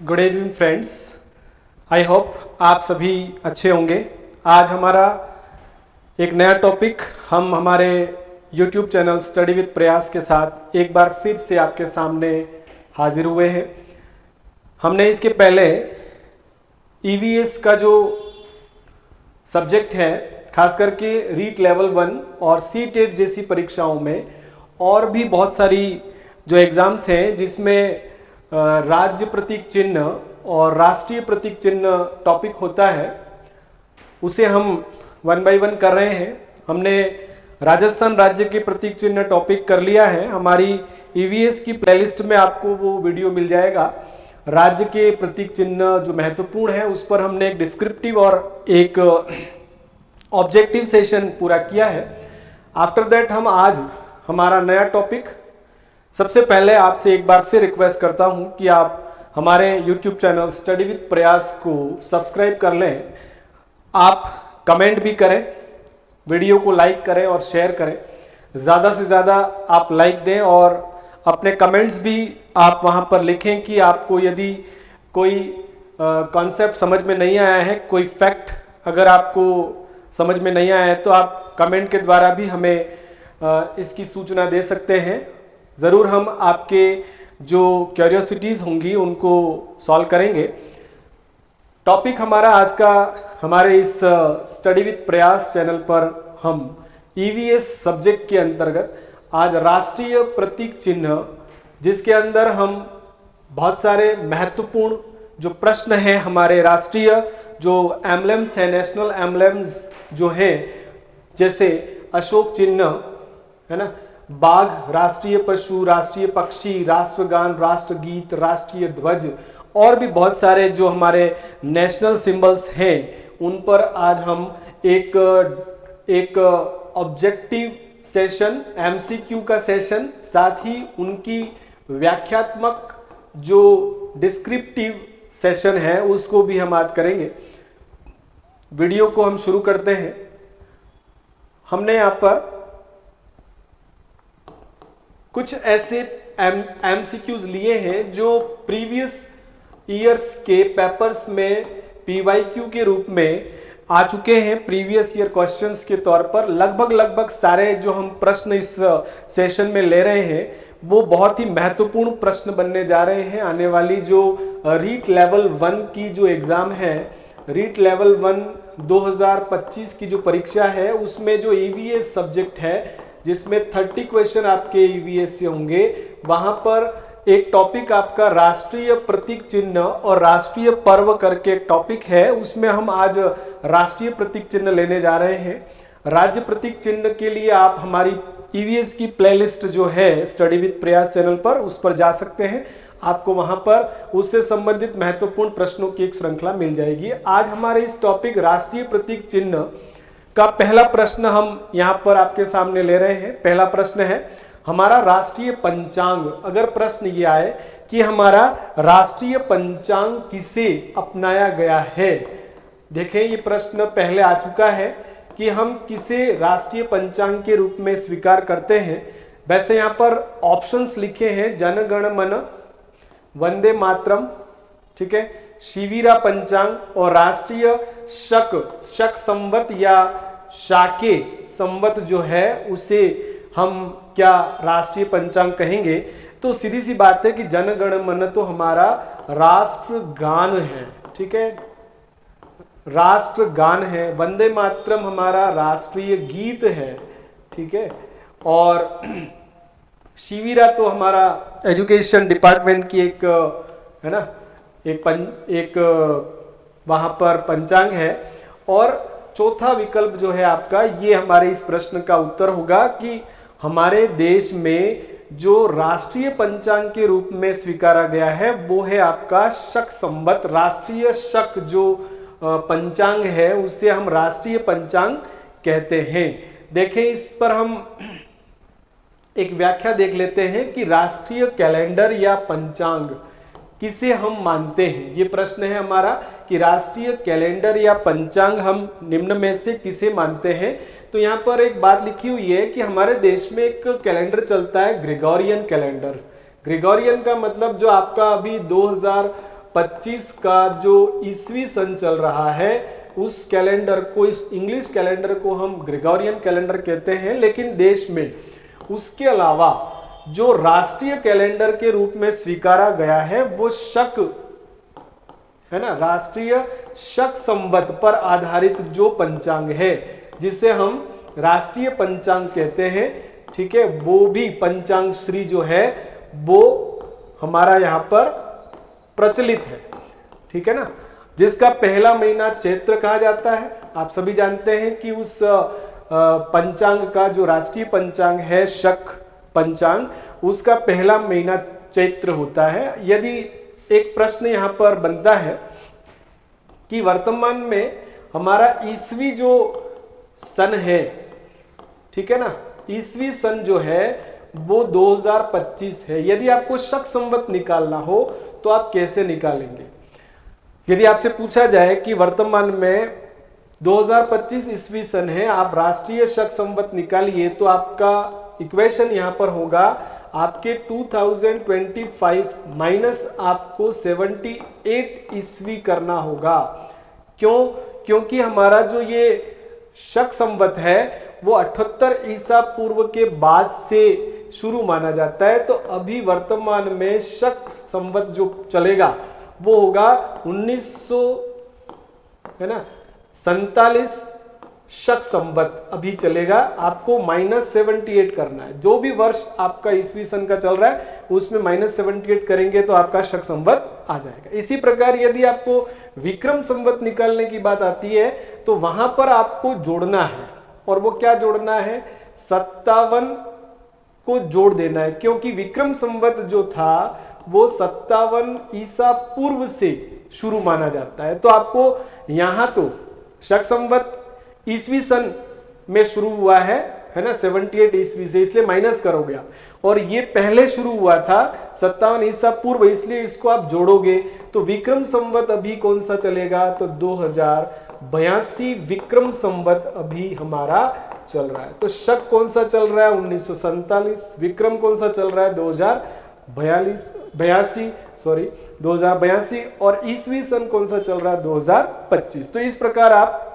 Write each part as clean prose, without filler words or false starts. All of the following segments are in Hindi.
Good evening friends. I hope आप सभी अच्छे होंगे। आज हमारा एक नया टॉपिक हम हमारे यूट्यूब चैनल स्टडी विद प्रयास के साथ एक बार फिर से आपके सामने हाजिर हुए हैं। हमने इसके पहले ईवीएस का जो सब्जेक्ट है, खास करके रीट लेवल 1 और सीटेट जैसी परीक्षाओं में और भी बहुत सारी जो एग्ज़ाम्स हैं जिसमें राज्य प्रतीक चिन्ह और राष्ट्रीय प्रतीक चिन्ह टॉपिक होता है, उसे हम 1 बाय 1 कर रहे हैं। हमने राजस्थान राज्य के प्रतीक चिन्ह टॉपिक कर लिया है। हमारी ईवीएस की प्लेलिस्ट में आपको वो वीडियो मिल जाएगा। राज्य के प्रतीक चिन्ह जो महत्वपूर्ण है उस पर हमने एक डिस्क्रिप्टिव और एक ऑब्जेक्टिव सेशन पूरा किया है। आफ्टर दैट हम आज हमारा नया टॉपिक, सबसे पहले आपसे एक बार फिर रिक्वेस्ट करता हूं कि आप हमारे YouTube चैनल स्टडी विद प्रयास को सब्सक्राइब कर लें। आप कमेंट भी करें, वीडियो को लाइक करें और शेयर करें। ज़्यादा से ज़्यादा आप लाइक दें और अपने कमेंट्स भी आप वहां पर लिखें कि आपको यदि कोई कॉन्सेप्ट समझ में नहीं आया है, कोई फैक्ट अगर आपको समझ में नहीं आया है तो आप कमेंट के द्वारा भी हमें इसकी सूचना दे सकते हैं। ज़रूर हम आपके जो क्यूरियोसिटीज़ होंगी उनको सॉल्व करेंगे। टॉपिक हमारा आज का, हमारे इस स्टडी विद प्रयास चैनल पर हम ईवीएस सब्जेक्ट के अंतर्गत आज राष्ट्रीय प्रतीक चिन्ह, जिसके अंदर हम बहुत सारे महत्वपूर्ण जो प्रश्न हैं, हमारे राष्ट्रीय जो एम्ब्लेम्स हैं, नेशनल एम्ब्लेम्स जो हैं, जैसे अशोक चिन्ह है ना, बाघ राष्ट्रीय पशु, राष्ट्रीय पक्षी, राष्ट्रगान, राष्ट्रगीत, राष्ट्रीय ध्वज और भी बहुत सारे जो हमारे नेशनल सिंबल्स हैं उन पर आज हम एक ऑब्जेक्टिव सेशन, एमसीक्यू का सेशन, साथ ही उनकी व्याख्यात्मक जो डिस्क्रिप्टिव सेशन है उसको भी हम आज करेंगे। वीडियो को हम शुरू करते हैं। हमने यहाँ पर कुछ ऐसे एमसीक्यूज लिए हैं जो प्रीवियस ईयर्स के पेपर्स में पीवाईक्यू के रूप में आ चुके हैं, प्रीवियस ईयर क्वेश्चंस के तौर पर। लगभग सारे जो हम प्रश्न इस सेशन में ले रहे हैं वो बहुत ही महत्वपूर्ण प्रश्न बनने जा रहे हैं। आने वाली जो रीट लेवल 1 की जो एग्ज़ाम है, रीट लेवल 1 2025 की जो परीक्षा है, उसमें जो ईवीएस सब्जेक्ट है जिसमें 30 क्वेश्चन आपके ईवीएस से होंगे, वहां पर एक टॉपिक आपका राष्ट्रीय प्रतीक चिन्ह और राष्ट्रीय पर्व करके एक टॉपिक है, उसमें हम आज राष्ट्रीय प्रतीक चिन्ह लेने जा रहे हैं। राज्य प्रतीक चिन्ह के लिए आप हमारी ईवीएस की प्लेलिस्ट जो है स्टडी विद प्रयास चैनल पर, उस पर जा सकते हैं। आपको वहां पर उससे संबंधित महत्वपूर्ण प्रश्नों की एक श्रृंखला मिल जाएगी। आज हमारे इस टॉपिक राष्ट्रीय प्रतीक चिन्ह का पहला प्रश्न हम यहाँ पर आपके सामने ले रहे हैं। पहला प्रश्न है हमारा राष्ट्रीय पंचांग। अगर प्रश्न ये आए कि हमारा राष्ट्रीय पंचांग किसे अपनाया गया है, देखें ये प्रश्न पहले आ चुका है कि हम किसे राष्ट्रीय पंचांग के रूप में स्वीकार करते हैं। वैसे यहाँ पर ऑप्शंस लिखे हैं, जन गण मन, वंदे मातरम, ठीक है, शिविरा पंचांग और राष्ट्रीय शक संवत या शाके संवत जो है उसे हम क्या राष्ट्रीय पंचांग कहेंगे। तो सीधी सी बात है कि जन गण मन तो हमारा राष्ट्रगान है, ठीक है, राष्ट्रगान है। वंदे मातरम हमारा राष्ट्रीय गीत है, ठीक है, और शिविरा तो हमारा एजुकेशन डिपार्टमेंट की एक है ना, एक वहां पर पंचांग है। और चौथा विकल्प जो है आपका, ये हमारे इस प्रश्न का उत्तर होगा कि हमारे देश में जो राष्ट्रीय पंचांग के रूप में स्वीकारा गया है वो है आपका शक संवत। राष्ट्रीय शक जो पंचांग है उसे हम राष्ट्रीय पंचांग कहते हैं। देखें इस पर हम एक व्याख्या देख लेते हैं कि राष्ट्रीय कैलेंडर या पंचांग किसे हम मानते हैं। ये प्रश्न है हमारा कि राष्ट्रीय कैलेंडर या पंचांग हम निम्न में से किसे मानते हैं। तो यहाँ पर एक बात लिखी हुई है कि हमारे देश में एक कैलेंडर चलता है, ग्रेगोरियन कैलेंडर। ग्रेगोरियन का मतलब जो आपका अभी 2025 का जो ईस्वी सन चल रहा है उस कैलेंडर को, इस इंग्लिश कैलेंडर को हम ग्रेगोरियन कैलेंडर कहते हैं, लेकिन देश में उसके अलावा जो राष्ट्रीय कैलेंडर के रूप में स्वीकारा गया है वो शक है ना, राष्ट्रीय शक संवत पर आधारित जो पंचांग है जिसे हम राष्ट्रीय पंचांग कहते हैं, ठीक है, वो भी पंचांग श्री जो है वो हमारा यहाँ पर प्रचलित है, ठीक है ना, जिसका पहला महीना चैत्र कहा जाता है। आप सभी जानते हैं कि उस पंचांग का जो राष्ट्रीय पंचांग है शक पंचांग, उसका पहला महीना चैत्र होता है। यदि एक प्रश्न यहाँ पर बनता है कि वर्तमान में हमारा ईस्वी जो सन है, ठीक है ना, ईस्वी सन जो है वो 2025 है। यदि आपको शक संवत निकालना हो तो आप कैसे निकालेंगे? यदि आपसे पूछा जाए कि वर्तमान में 2025 ईस्वी सन है, आप राष्ट्रीय शक संवत निकालिए, तो आपका इक्वेशन यहां पर होगा आपके 2025 माइनस आपको 78 ईस्वी करना होगा। क्यों? क्योंकि हमारा जो ये शक संवत है वो 78 ईसा पूर्व के बाद से शुरू माना जाता है। तो अभी वर्तमान में शक संवत जो चलेगा वो होगा 1900 है ना 47 शक संवत अभी चलेगा। आपको -78 करना है। जो भी वर्ष आपका ईस्वी सन का चल रहा है उसमें -78 करेंगे तो आपका शक संवत आ जाएगा। इसी प्रकार यदि आपको विक्रम संवत निकालने की बात आती है तो वहां पर आपको जोड़ना है, और वो क्या जोड़ना है? 57 को जोड़ देना है, क्योंकि विक्रम संवत जो था वो 57 ईसा पूर्व से शुरू माना जाता है। तो आपको यहां तो शक संवत ईस्वी सन में शुरू हुआ है ना 78 ईस्वी से, इसलिए माइनस करोगे आप, और ये पहले शुरू हुआ था 57 ईसा पूर्व, इसलिए इसको आप जोड़ोगे तो विक्रम संवत अभी कौन सा चलेगा? तो 2082 विक्रम संवत अभी हमारा चल रहा है। तो शक कौन सा चल रहा है? 1947। विक्रम कौन सा चल रहा है? 2082 और ईस्वी सन कौन सा चल रहा है? 2025। तो इस प्रकार आप,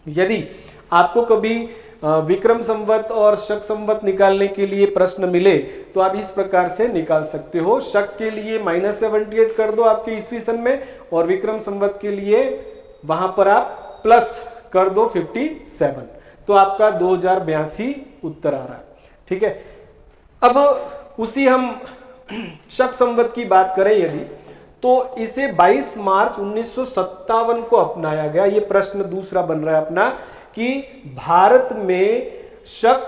यदि आपको कभी विक्रम संवत और शक संवत निकालने के लिए प्रश्न मिले तो आप इस प्रकार से निकाल सकते हो। शक के लिए -78 कर दो आपके ईस्वी सन में, और विक्रम संवत के लिए वहां पर आप प्लस कर दो 57, तो आपका 2082 उत्तर आ रहा है। ठीक है, अब उसी हम शक संवत की बात करें यदि, तो इसे 22 मार्च 1957 को अपनाया गया। ये प्रश्न दूसरा बन रहा है अपना कि भारत में शक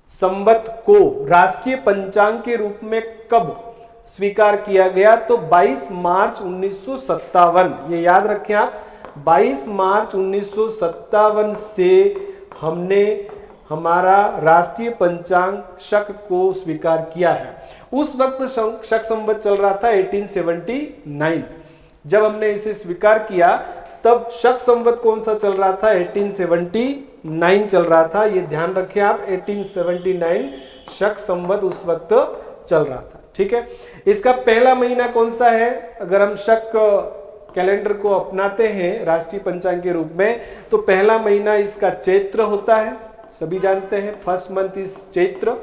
संवत को राष्ट्रीय पंचांग के रूप में कब स्वीकार किया गया? तो 22 मार्च 1957, ये याद रखें आप, 22 मार्च 1957 से हमने हमारा राष्ट्रीय पंचांग शक को स्वीकार किया है। उस वक्त शक संवत चल रहा था 1879। जब हमने इसे स्वीकार किया तब शक संवत कौन सा चल रहा था? 1879 चल रहा था। ये ध्यान रखें आप, 1879 शक संवत उस वक्त चल रहा था। ठीक है, इसका पहला महीना कौन सा है? अगर हम शक कैलेंडर को अपनाते हैं राष्ट्रीय पंचांग के रूप में तो पहला महीना इसका चैत्र होता है, सभी जानते हैं, फर्स्ट मंथ इज चैत्र।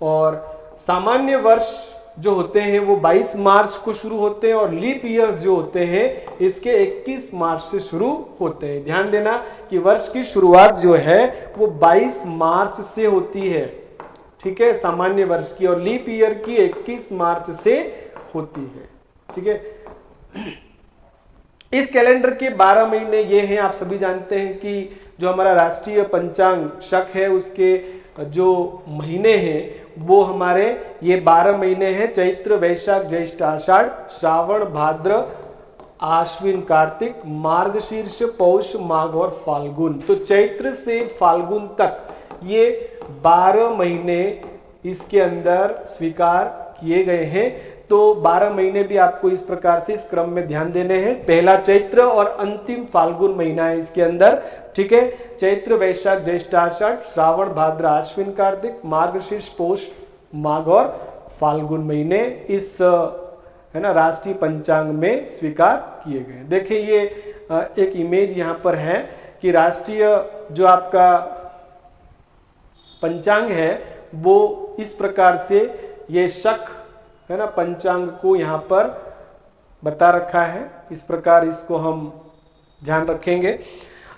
और सामान्य वर्ष जो होते हैं वो 22 मार्च को शुरू होते हैं, और लीप ईयर्स जो होते हैं इसके 21 मार्च से शुरू होते हैं। ध्यान देना कि वर्ष की शुरुआत जो है वो 22 मार्च से होती है, ठीक है, सामान्य वर्ष की, और लीप ईयर की 21 मार्च से होती है। ठीक है, इस कैलेंडर के 12 महीने ये हैं। आप सभी जानते हैं कि जो हमारा राष्ट्रीय पंचांग शक है उसके जो महीने हैं वो हमारे ये 12 महीने हैं। चैत्र, वैशाख, ज्येष्ठ, आषाढ़, श्रावण, भाद्र, आश्विन, कार्तिक, मार्गशीर्ष, पौष, माघ और फाल्गुन। तो चैत्र से फाल्गुन तक ये 12 महीने इसके अंदर स्वीकार किए गए हैं। तो 12 महीने भी आपको इस प्रकार से इस क्रम में ध्यान देने हैं। पहला चैत्र और अंतिम फाल्गुन महीना है इसके अंदर। ठीक है, चैत्र, वैशाख, ज्येष्ठ, आषाढ़, श्रावण, भाद्र, आश्विन, कार्तिक, मार्गशीर्ष, पौष, माघ और फाल्गुन महीने इस है ना, राष्ट्रीय पंचांग में स्वीकार किए गए। देखिए ये एक इमेज यहाँ पर है कि राष्ट्रीय जो आपका पंचांग है वो इस प्रकार से, ये शक है ना, पंचांग को यहाँ पर बता रखा है। इस प्रकार इसको हम ध्यान रखेंगे।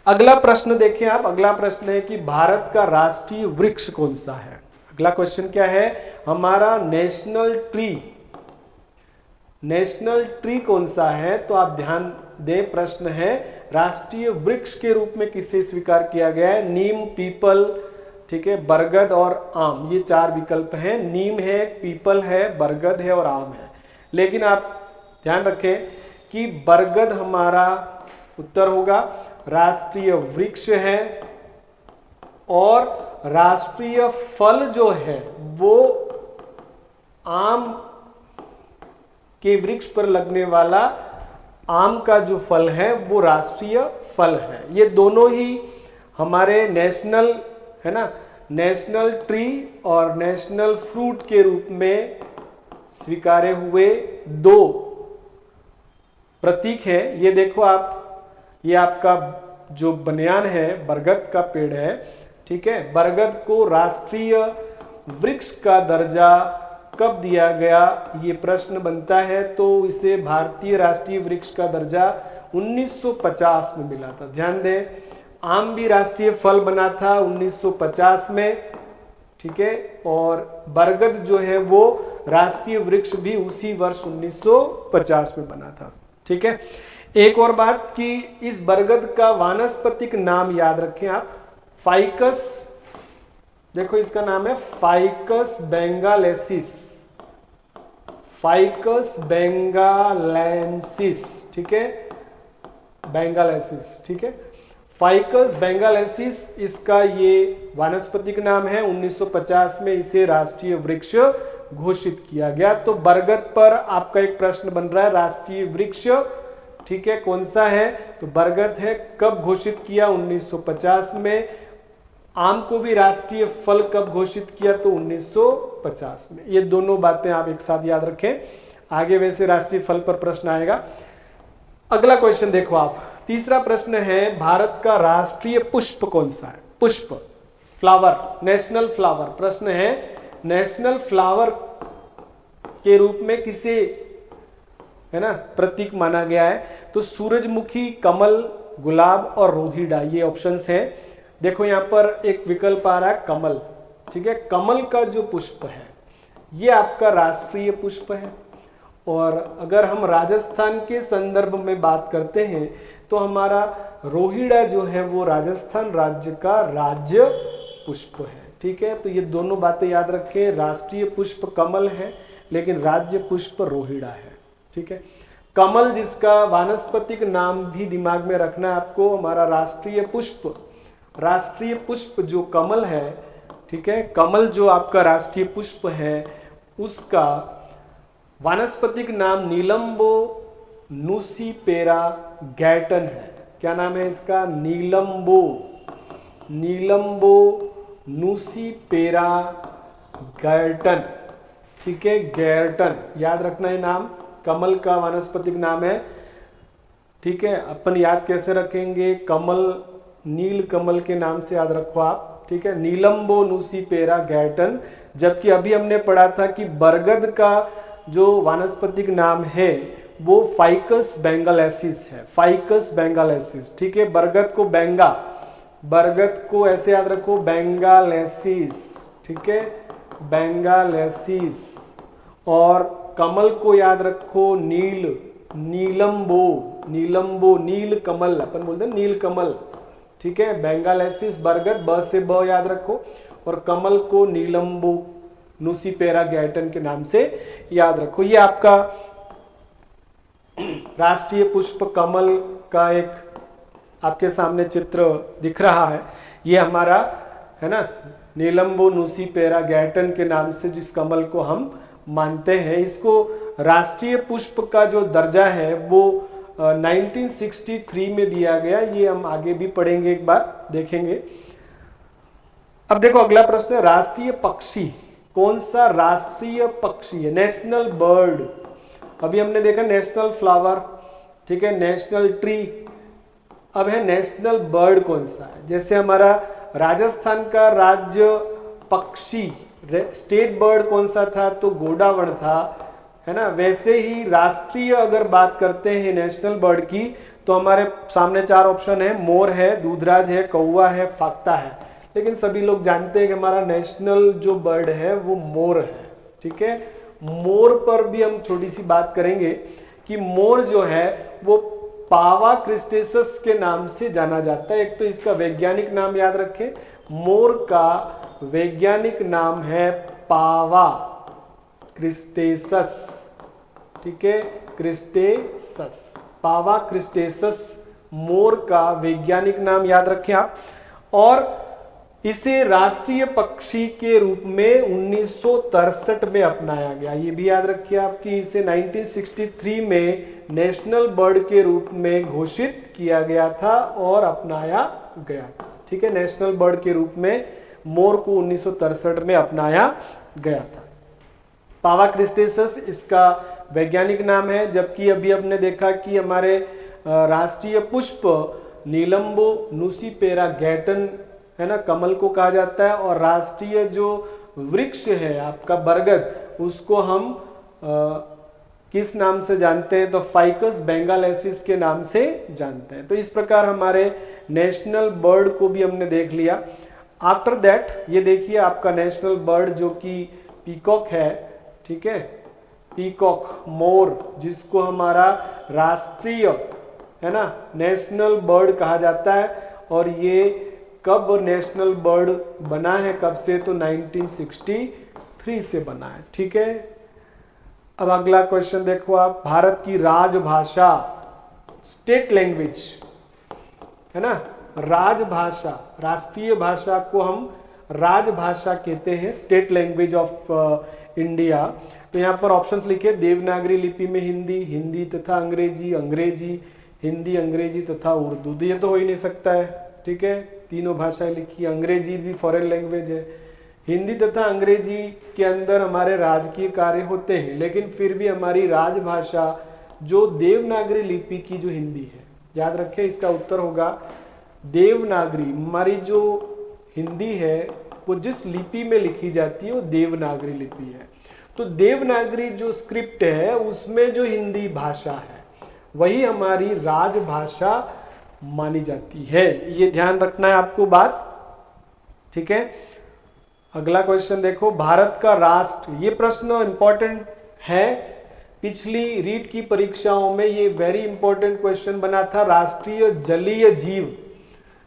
अगला प्रश्न देखें आप, अगला प्रश्न है कि भारत का राष्ट्रीय वृक्ष कौन सा है। अगला क्वेश्चन क्या है, हमारा नेशनल ट्री कौन सा है। तो आप ध्यान दें, प्रश्न है राष्ट्रीय वृक्ष के रूप में किसे स्वीकार किया गया है। नीम, पीपल, ठीक है, बरगद और आम, ये 4 विकल्प हैं। नीम है, पीपल है, बरगद है और आम है। लेकिन आप ध्यान रखें कि बरगद हमारा उत्तर होगा, राष्ट्रीय वृक्ष है, और राष्ट्रीय फल जो है वो आम के वृक्ष पर लगने वाला आम का जो फल है वो राष्ट्रीय फल है। ये दोनों ही हमारे नेशनल, है ना, नेशनल ट्री और नेशनल फ्रूट के रूप में स्वीकारे हुए 2 प्रतीक है। ये देखो आप, ये आपका जो बनियान है बरगद का पेड़ है, ठीक है। बरगद को राष्ट्रीय वृक्ष का दर्जा कब दिया गया, ये प्रश्न बनता है। तो इसे भारतीय राष्ट्रीय वृक्ष का दर्जा 1950 में मिला था। ध्यान दें, आम भी राष्ट्रीय फल बना था 1950 में, ठीक है, और बरगद जो है वो राष्ट्रीय वृक्ष भी उसी वर्ष 1950 में बना था, ठीक है। एक और बात कि इस बरगद का वानस्पतिक नाम याद रखें आप, फाइकस, देखो इसका नाम है फाइकस बेंगालेंसिस, फाइकस बेंगालेंसिस, ठीक है, बेंगालेंसिस, ठीक है, फाइकस बेंगालेंसिस इसका ये वानस्पतिक नाम है। 1950 में इसे राष्ट्रीय वृक्ष घोषित किया गया। तो बरगद पर आपका एक प्रश्न बन रहा है, राष्ट्रीय वृक्ष, ठीक है, कौन सा है, तो बरगद है। कब घोषित किया, 1950 में। आम को भी राष्ट्रीय फल कब घोषित किया, तो 1950 में। ये दोनों बातें आप एक साथ याद रखें, आगे वैसे राष्ट्रीय फल पर प्रश्न आएगा। अगला क्वेश्चन देखो आप, तीसरा प्रश्न है भारत का राष्ट्रीय पुष्प कौन सा है। पुष्प, फ्लावर, नेशनल फ्लावर। प्रश्न है नेशनल फ्लावर के रूप में किसे, है ना, प्रतीक माना गया है। तो सूरजमुखी, कमल, गुलाब और रोहिड़ा, ये ऑप्शंस हैं। देखो यहाँ पर एक विकल्प आ रहा है कमल, ठीक है। कमल का जो पुष्प है ये आपका राष्ट्रीय पुष्प है। और अगर हम राजस्थान के संदर्भ में बात करते हैं तो हमारा रोहिड़ा जो है वो राजस्थान राज्य का राज्य पुष्प है, ठीक है। तो ये दोनों बातें याद रखें, राष्ट्रीय पुष्प कमल है लेकिन राज्य पुष्प रोहिड़ा है, ठीक है। कमल जिसका वानस्पतिक नाम भी दिमाग में रखना है आपको, हमारा राष्ट्रीय पुष्प जो कमल है, ठीक है, कमल जो आपका राष्ट्रीय पुष्प है उसका वानस्पतिक नाम नीलम्बो नूसीपेरा गैटन है। क्या नाम है इसका, नीलम्बो नूसीपेरा गैटन, ठीक है, गैटन, याद रखना है नाम। कमल का वानस्पतिक नाम है, ठीक है। अपन याद कैसे रखेंगे, कमल, नील कमल के नाम से याद रखो आप, ठीक है, नीलम्बो नूसीपेरा गैटन। जबकि अभी हमने पढ़ा था कि बरगद का जो वानस्पतिक नाम है वो फाइकस बेंगालेंसिस है, फाइकस बेंगालेंसिस, ठीक है। बरगद को ऐसे याद रखो, बेंगालेंसिस, ठीक है, बेंगालेंसिस। और कमल को याद रखो नीलम्बो, नील कमल, अपन बोलते हैं नील कमल, ठीक है। बेंगालेंसिस बरगद, ब से ब याद रखो, और कमल को नीलम्बो नूसीपेरा गैटन के नाम से याद रखो। ये आपका राष्ट्रीय पुष्प कमल का एक आपके सामने चित्र दिख रहा है। ये हमारा है ना, नीलम्बो नूसीपेरा गैटन के नाम से जिस कमल को हम मानते हैं, इसको राष्ट्रीय पुष्प का जो दर्जा है वो 1963 में दिया गया। ये हम आगे भी पढ़ेंगे, एक बार देखेंगे। अब देखो अगला प्रश्न है, राष्ट्रीय पक्षी कौन सा राष्ट्रीय पक्षी है, नेशनल बर्ड। अभी हमने देखा नेशनल फ्लावर, ठीक है, नेशनल ट्री। अब है नेशनल बर्ड कौन सा है। जैसे हमारा राजस्थान का राज्य पक्षी स्टेट बर्ड कौन सा था, तो गोडावण था, है ना। वैसे ही राष्ट्रीय अगर बात करते हैं नेशनल बर्ड की, तो हमारे सामने 4 ऑप्शन है, मोर है, दूधराज है, कौवा है, फाख्ता है। लेकिन सभी लोग जानते हैं कि हमारा नेशनल जो बर्ड है वो मोर है, ठीक है। मोर पर भी हम छोटी सी बात करेंगे कि मोर जो है वो पावा क्रिस्टेसस के नाम से जाना जाता है। एक तो इसका वैज्ञानिक नाम याद रखें, मोर का वैज्ञानिक नाम है पावा क्रिस्टेसस, ठीक है, क्रिस्टेसस, पावा क्रिस्टेसस मोर का वैज्ञानिक नाम याद रखें आप। और इसे राष्ट्रीय पक्षी के रूप में 1963 में अपनाया गया, ये भी याद रखिए आपकी। इसे 1963 में नेशनल बर्ड के रूप में घोषित किया गया था और अपनाया गया था, ठीक है। नेशनल बर्ड के रूप में मोर को 1963 में अपनाया गया था। पावा क्रिस्टेसस इसका वैज्ञानिक नाम है। जबकि अभी हमने देखा कि हमारे राष्ट्रीय पुष्प नीलंबो नुसीपेरा गैटन, है ना, कमल को कहा जाता है। और राष्ट्रीय जो वृक्ष है आपका बरगद, उसको हम किस नाम से जानते हैं, तो फाइकस बेंगालेसिस के नाम से जानते हैं। तो इस प्रकार हमारे नेशनल बर्ड को भी हमने देख लिया। आफ्टर दैट ये देखिए आपका नेशनल बर्ड जो कि पीकॉक है, ठीक है, पीकॉक मोर, जिसको हमारा राष्ट्रीय, है ना, नेशनल बर्ड कहा जाता है। और ये कब नेशनल बर्ड बना है, कब से, तो 1963 से बना है, ठीक है। अब अगला क्वेश्चन देखो आप, भारत की राजभाषा, स्टेट लैंग्वेज, है ना, राजभाषा, राष्ट्रीय भाषा को हम राजभाषा कहते हैं, स्टेट लैंग्वेज ऑफ इंडिया। तो यहाँ पर ऑप्शंस लिखे, देवनागरी लिपि में हिंदी, हिंदी तथा अंग्रेजी, अंग्रेजी, हिंदी, अंग्रेजी तथा उर्दू। तो ये तो हो ही नहीं सकता है, ठीक है, तीनों भाषाएं लिखी। अंग्रेजी भी फॉरेन लैंग्वेज है। हिंदी तथा अंग्रेजी के अंदर हमारे राजकीय कार्य होते हैं, लेकिन फिर भी हमारी राजभाषा जो देवनागरी लिपि की जो हिंदी है, याद रखें इसका उत्तर होगा देवनागरी। हमारी जो हिंदी है वो जिस लिपि में लिखी जाती है वो देवनागरी लिपि है। तो देवनागरी जो स्क्रिप्ट है उसमें जो हिंदी भाषा है वही हमारी राजभाषा मानी जाती है। ये ध्यान रखना है आपको बात, ठीक है। अगला क्वेश्चन देखो, भारत का राष्ट्र, ये प्रश्न इंपॉर्टेंट है, पिछली रीट की परीक्षाओं में ये वेरी इंपॉर्टेंट क्वेश्चन बना था। राष्ट्रीय जलीय जीव,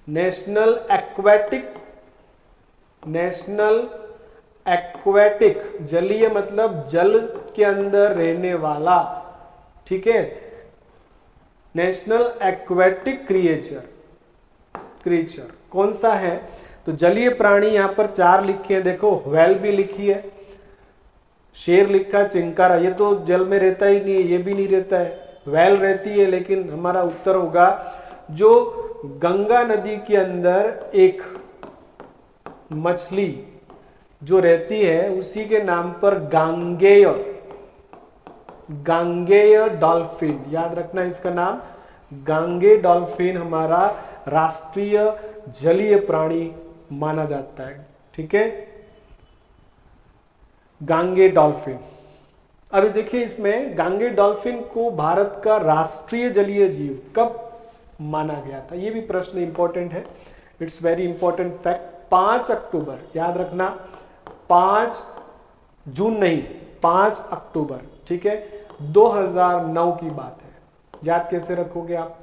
नेशनल एक्वेटिक, नेशनल एक्वेटिक, जलीय मतलब जल के अंदर रहने वाला, ठीक है, नेशनल एक्वेटिक क्रिएचर कौन सा है, तो जलीय प्राणी यहाँ पर 4 लिखे हैं, देखो व्हेल भी लिखी है, शेर लिखा, चिंकारा, ये तो जल में रहता ही नहीं है, ये भी नहीं रहता है, व्हेल रहती है। लेकिन हमारा उत्तर होगा जो गंगा नदी के अंदर एक मछली जो रहती है उसी के नाम पर गांगेय डॉल्फिन, याद रखना इसका नाम, गांगे डॉल्फिन हमारा राष्ट्रीय जलीय प्राणी माना जाता है, ठीक है, गांगे डॉल्फिन। अभी देखिए इसमें गांगे डॉल्फिन को भारत का राष्ट्रीय जलीय जीव कब माना गया था, ये भी प्रश्न इंपॉर्टेंट है, इट्स वेरी इंपॉर्टेंट फैक्ट। 5 अक्टूबर, याद रखना, 5 जून नहीं, 5 अक्टूबर, ठीक है, 2009 की बात है। याद कैसे रखोगे आप,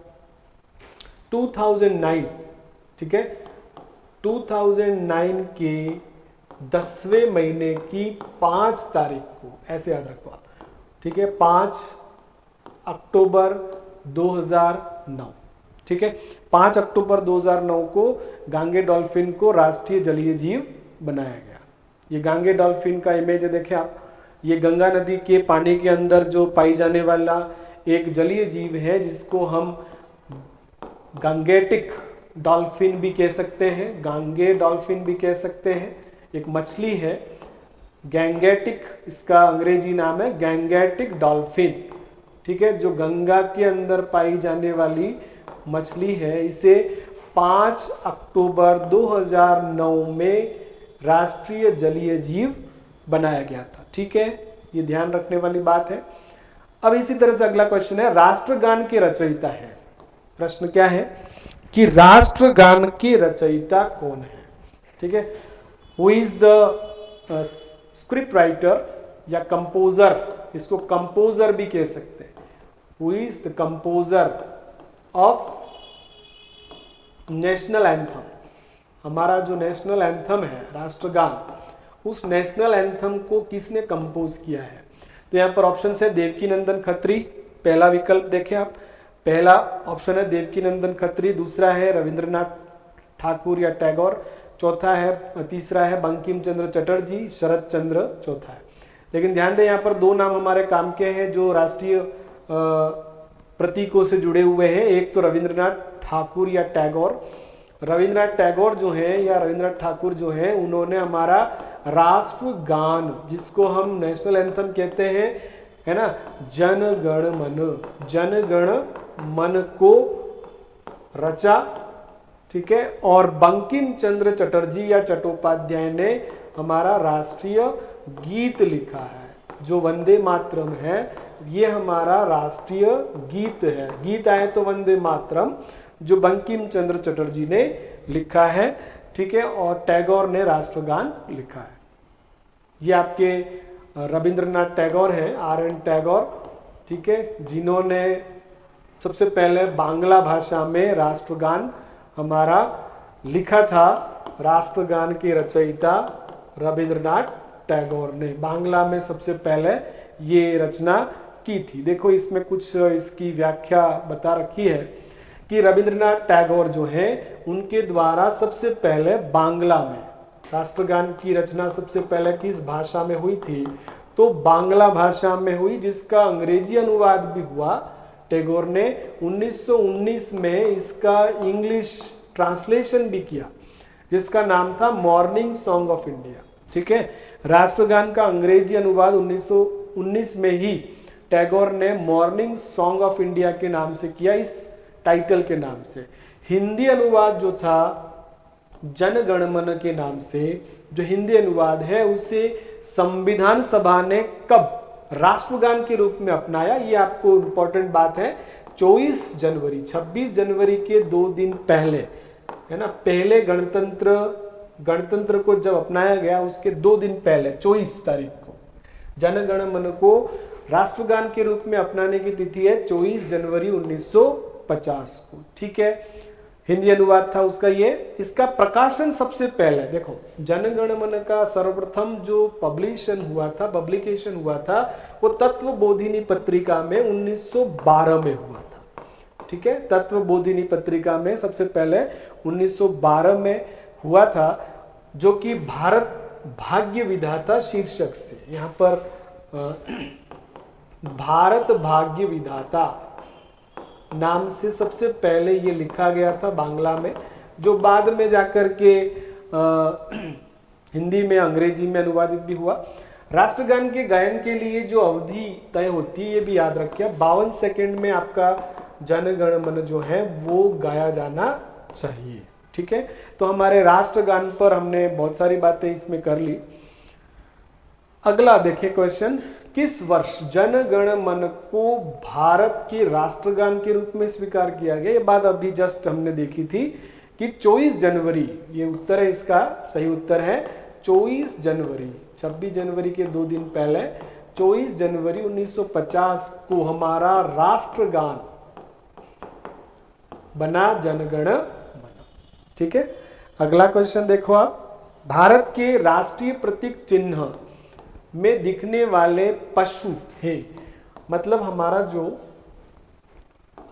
2009, ठीक है, 2009 के 10वें महीने की 5 तारीख को, ऐसे याद रखो आप, ठीक है, 5 अक्टूबर 2009, ठीक है, 5 अक्टूबर 2009 को गांगे डॉल्फिन को राष्ट्रीय जलीय जीव बनाया गया। ये गांगे डॉल्फिन का इमेज है, देखें आप, ये गंगा नदी के पानी के अंदर जो पाई जाने वाला एक जलीय जीव है जिसको हम गंगेटिक डॉल्फिन भी कह सकते हैं, गांगे डॉल्फिन भी कह सकते हैं, एक मछली है गैंगेटिक, इसका अंग्रेजी नाम है गैंगेटिक डॉल्फिन, ठीक है, जो गंगा के अंदर पाई जाने वाली मछली है, इसे 5 अक्टूबर 2009 में राष्ट्रीय जलीय जीव बनाया गया था। ठीक है, ये ध्यान रखने वाली बात है। अब इसी तरह से अगला क्वेश्चन है, राष्ट्रगान के रचयिता है। प्रश्न क्या है कि राष्ट्रगान के रचयिता कौन है? ठीक है, who is the script writer या कंपोजर, इसको कंपोजर भी कह सकते हैं। Who is the composer of national anthem? हमारा जो नेशनल एंथम है राष्ट्रगान, उस नेशनल एंथम को किसने कंपोज किया है? तो यहाँ पर ऑप्शन है देवकीनंदन खत्री, पहला विकल्प देखें आप, पहला ऑप्शन है देवकीनंदन खत्री, दूसरा है रविंद्रनाथ ठाकुर या टैगोर, चौथा है, तीसरा है बंकिम चंद्र चटर्जी, शरद चंद्र चौथा है। लेकिन ध्यान दें यहाँ पर दो नाम हमारे काम के हैं जो राष्ट्रीय प्रतीकों से जुड़े हुए हैं। एक तो रविंद्रनाथ ठाकुर या टैगोर। रविंद्रनाथ टैगोर जो हैं या रविंद्रनाथ ठाकुर जो हैं, उन्होंने हमारा राष्ट्रगान, जिसको हम नेशनल एंथम कहते हैं, है ना, जन गण मन को रचा। ठीक है, और बंकिम चंद्र चटर्जी या चट्टोपाध्याय ने हमारा राष्ट्रीय गीत लिखा है। जो वंदे मातरम है, ये हमारा राष्ट्रीय गीत है। गीत आए तो वंदे मातरम, जो बंकिम चंद्र चटर्जी ने लिखा है। ठीक है, और टैगोर ने राष्ट्रगान लिखा है। ये आपके रविंद्रनाथ टैगोर हैं, RN टैगोर। ठीक है, जिन्होंने सबसे पहले बांग्ला भाषा में राष्ट्रगान हमारा लिखा था। राष्ट्रगान के रचयिता रविंद्रनाथ टैगोर ने बांग्ला में सबसे पहले ये रचना की थी। देखो इसमें कुछ इसकी व्याख्या बता रखी है कि रविंद्रनाथ टैगोर जो हैं, उनके द्वारा सबसे पहले बांग्ला में राष्ट्रगान की रचना सबसे पहले किस भाषा में हुई थी? तो बांग्ला भाषा में हुई, जिसका अंग्रेजी अनुवाद भी हुआ। टैगोर ने 1919 में इसका इंग्लिश ट्रांसलेशन भी किया, जिसका नाम था मॉर्निंग सॉन्ग ऑफ इंडिया। ठीक है, राष्ट्रगान का अंग्रेजी अनुवाद 1919 में ही टैगोर ने मॉर्निंग सॉन्ग ऑफ इंडिया के नाम से किया, इस टाइटल के नाम से। हिंदी अनुवाद जो था जन गण मन के नाम से, जो हिंदी अनुवाद है, उसे संविधान सभा ने कब राष्ट्रगान के रूप में अपनाया? ये आपको इंपॉर्टेंट बात है। 24 जनवरी, 26 जनवरी के 2 दिन पहले, है ना, पहले गणतंत्र को जब अपनाया गया, उसके 2 दिन पहले 24 तारीख को जन गण मन को राष्ट्रगान के रूप में अपनाने की तिथि है 24 जनवरी 1950 को। ठीक है, हिंदी अनुवाद था उसका ये। इसका प्रकाशन सबसे पहले देखो, जन गण मन का सर्वप्रथम जो पब्लिकेशन हुआ था, वो तत्वबोधिनी पत्रिका में 1912 में हुआ था। ठीक है, तत्वबोधिनी पत्रिका में सबसे पहले 1912 में हुआ था, जो कि भारत भाग्य विधाता शीर्षक से, यहाँ पर भारत भाग्य विधाता नाम से सबसे पहले ये लिखा गया था बांग्ला में, जो बाद में जाकर के हिंदी में, अंग्रेजी में अनुवादित भी हुआ। राष्ट्रगान के गायन के लिए जो अवधि तय होती है, ये भी याद रखिए, 52 सेकंड में आपका जन गण मन जो है वो गाया जाना चाहिए। ठीक है, तो हमारे राष्ट्रगान पर हमने बहुत सारी बातें इसमें कर ली। अगला देखिए क्वेश्चन, किस वर्ष जन गण मन को भारत के राष्ट्रगान के रूप में स्वीकार किया गया? ये बात अभी जस्ट हमने देखी थी कि 24 जनवरी, ये उत्तर है इसका, सही उत्तर है 24 जनवरी। 26 जनवरी के 2 दिन पहले 24 जनवरी 1950 को हमारा राष्ट्रगान बना जनगण मन। ठीक है, अगला क्वेश्चन देखो आप, भारत के राष्ट्रीय प्रतीक चिन्ह में दिखने वाले पशु है, मतलब हमारा जो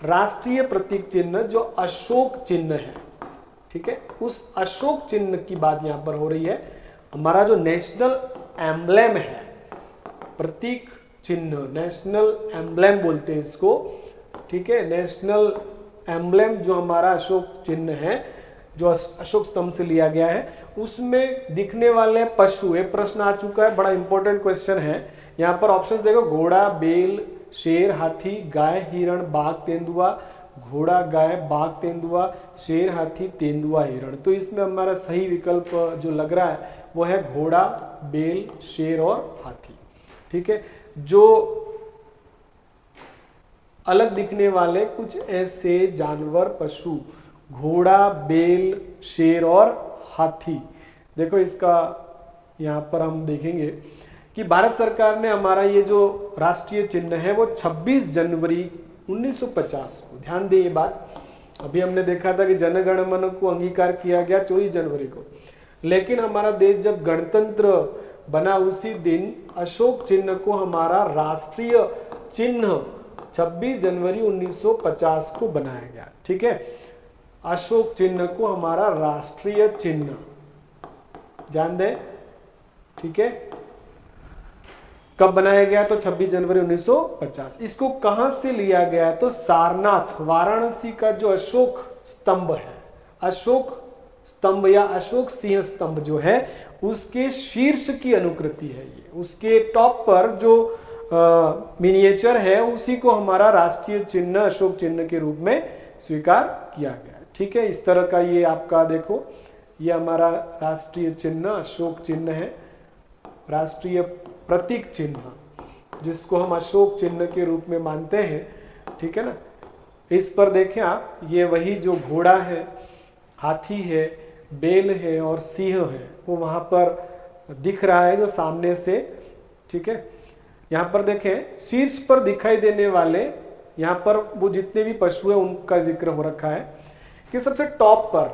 राष्ट्रीय प्रतीक चिन्ह जो अशोक चिन्ह है, ठीक है, उस अशोक चिन्ह की बात यहां पर हो रही है। हमारा जो नेशनल एम्ब्लेम है, प्रतीक चिन्ह, नेशनल एम्ब्लेम बोलते हैं इसको। ठीक है, नेशनल एम्ब्लेम जो हमारा अशोक चिन्ह है, जो अशोक स्तंभ से लिया गया है, उसमें दिखने वाले पशु, ये प्रश्न आ चुका है, बड़ा इंपॉर्टेंट क्वेश्चन है। यहाँ पर ऑप्शन देखो, घोड़ा, बैल, शेर, हाथी, गाय, हिरण, बाघ, तेंदुआ, घोड़ा, गाय, बाघ, तेंदुआ, शेर, हाथी, तेंदुआ, हिरण। तो इसमें हमारा सही विकल्प जो लग रहा है वो है घोड़ा, बैल, शेर और हाथी। ठीक है, जो अलग दिखने वाले कुछ ऐसे जानवर, पशु, घोड़ा, बैल, शेर और हाथी। देखो इसका यहाँ पर हम देखेंगे कि भारत सरकार ने हमारा ये जो राष्ट्रीय चिन्ह है वो 26 जनवरी 1950 को, ध्यान दें ये बात, अभी हमने देखा था कि जनगण मन को अंगीकार किया गया 24 जनवरी को, लेकिन हमारा देश जब गणतंत्र बना उसी दिन अशोक चिन्ह को हमारा राष्ट्रीय चिन्ह 26 जनवरी 1950 को बनाया गया। ठीक है, अशोक चिन्ह को हमारा राष्ट्रीय चिन्ह, ध्यान दें। ठीक है, कब बनाया गया? तो 26 जनवरी 1950। इसको कहां से लिया गया? तो सारनाथ, वाराणसी का जो अशोक स्तंभ है, अशोक स्तंभ या अशोक सिंह स्तंभ जो है उसके शीर्ष की अनुकृति है ये, उसके टॉप पर जो मिनिएचर है उसी को हमारा राष्ट्रीय चिन्ह अशोक चिन्ह के रूप में स्वीकार किया गया। ठीक है, इस तरह का ये आपका देखो, ये हमारा राष्ट्रीय चिन्ह अशोक चिन्ह है, राष्ट्रीय प्रतीक चिन्ह जिसको हम अशोक चिन्ह के रूप में मानते हैं। ठीक है ना, इस पर देखें आप, ये वही जो घोड़ा है, हाथी है, बैल है और सिंह है वो वहां पर दिख रहा है जो सामने से। ठीक है, यहाँ पर देखें शीर्ष पर दिखाई देने वाले यहाँ पर वो जितने भी पशु है उनका जिक्र हो रखा है कि सबसे टॉप पर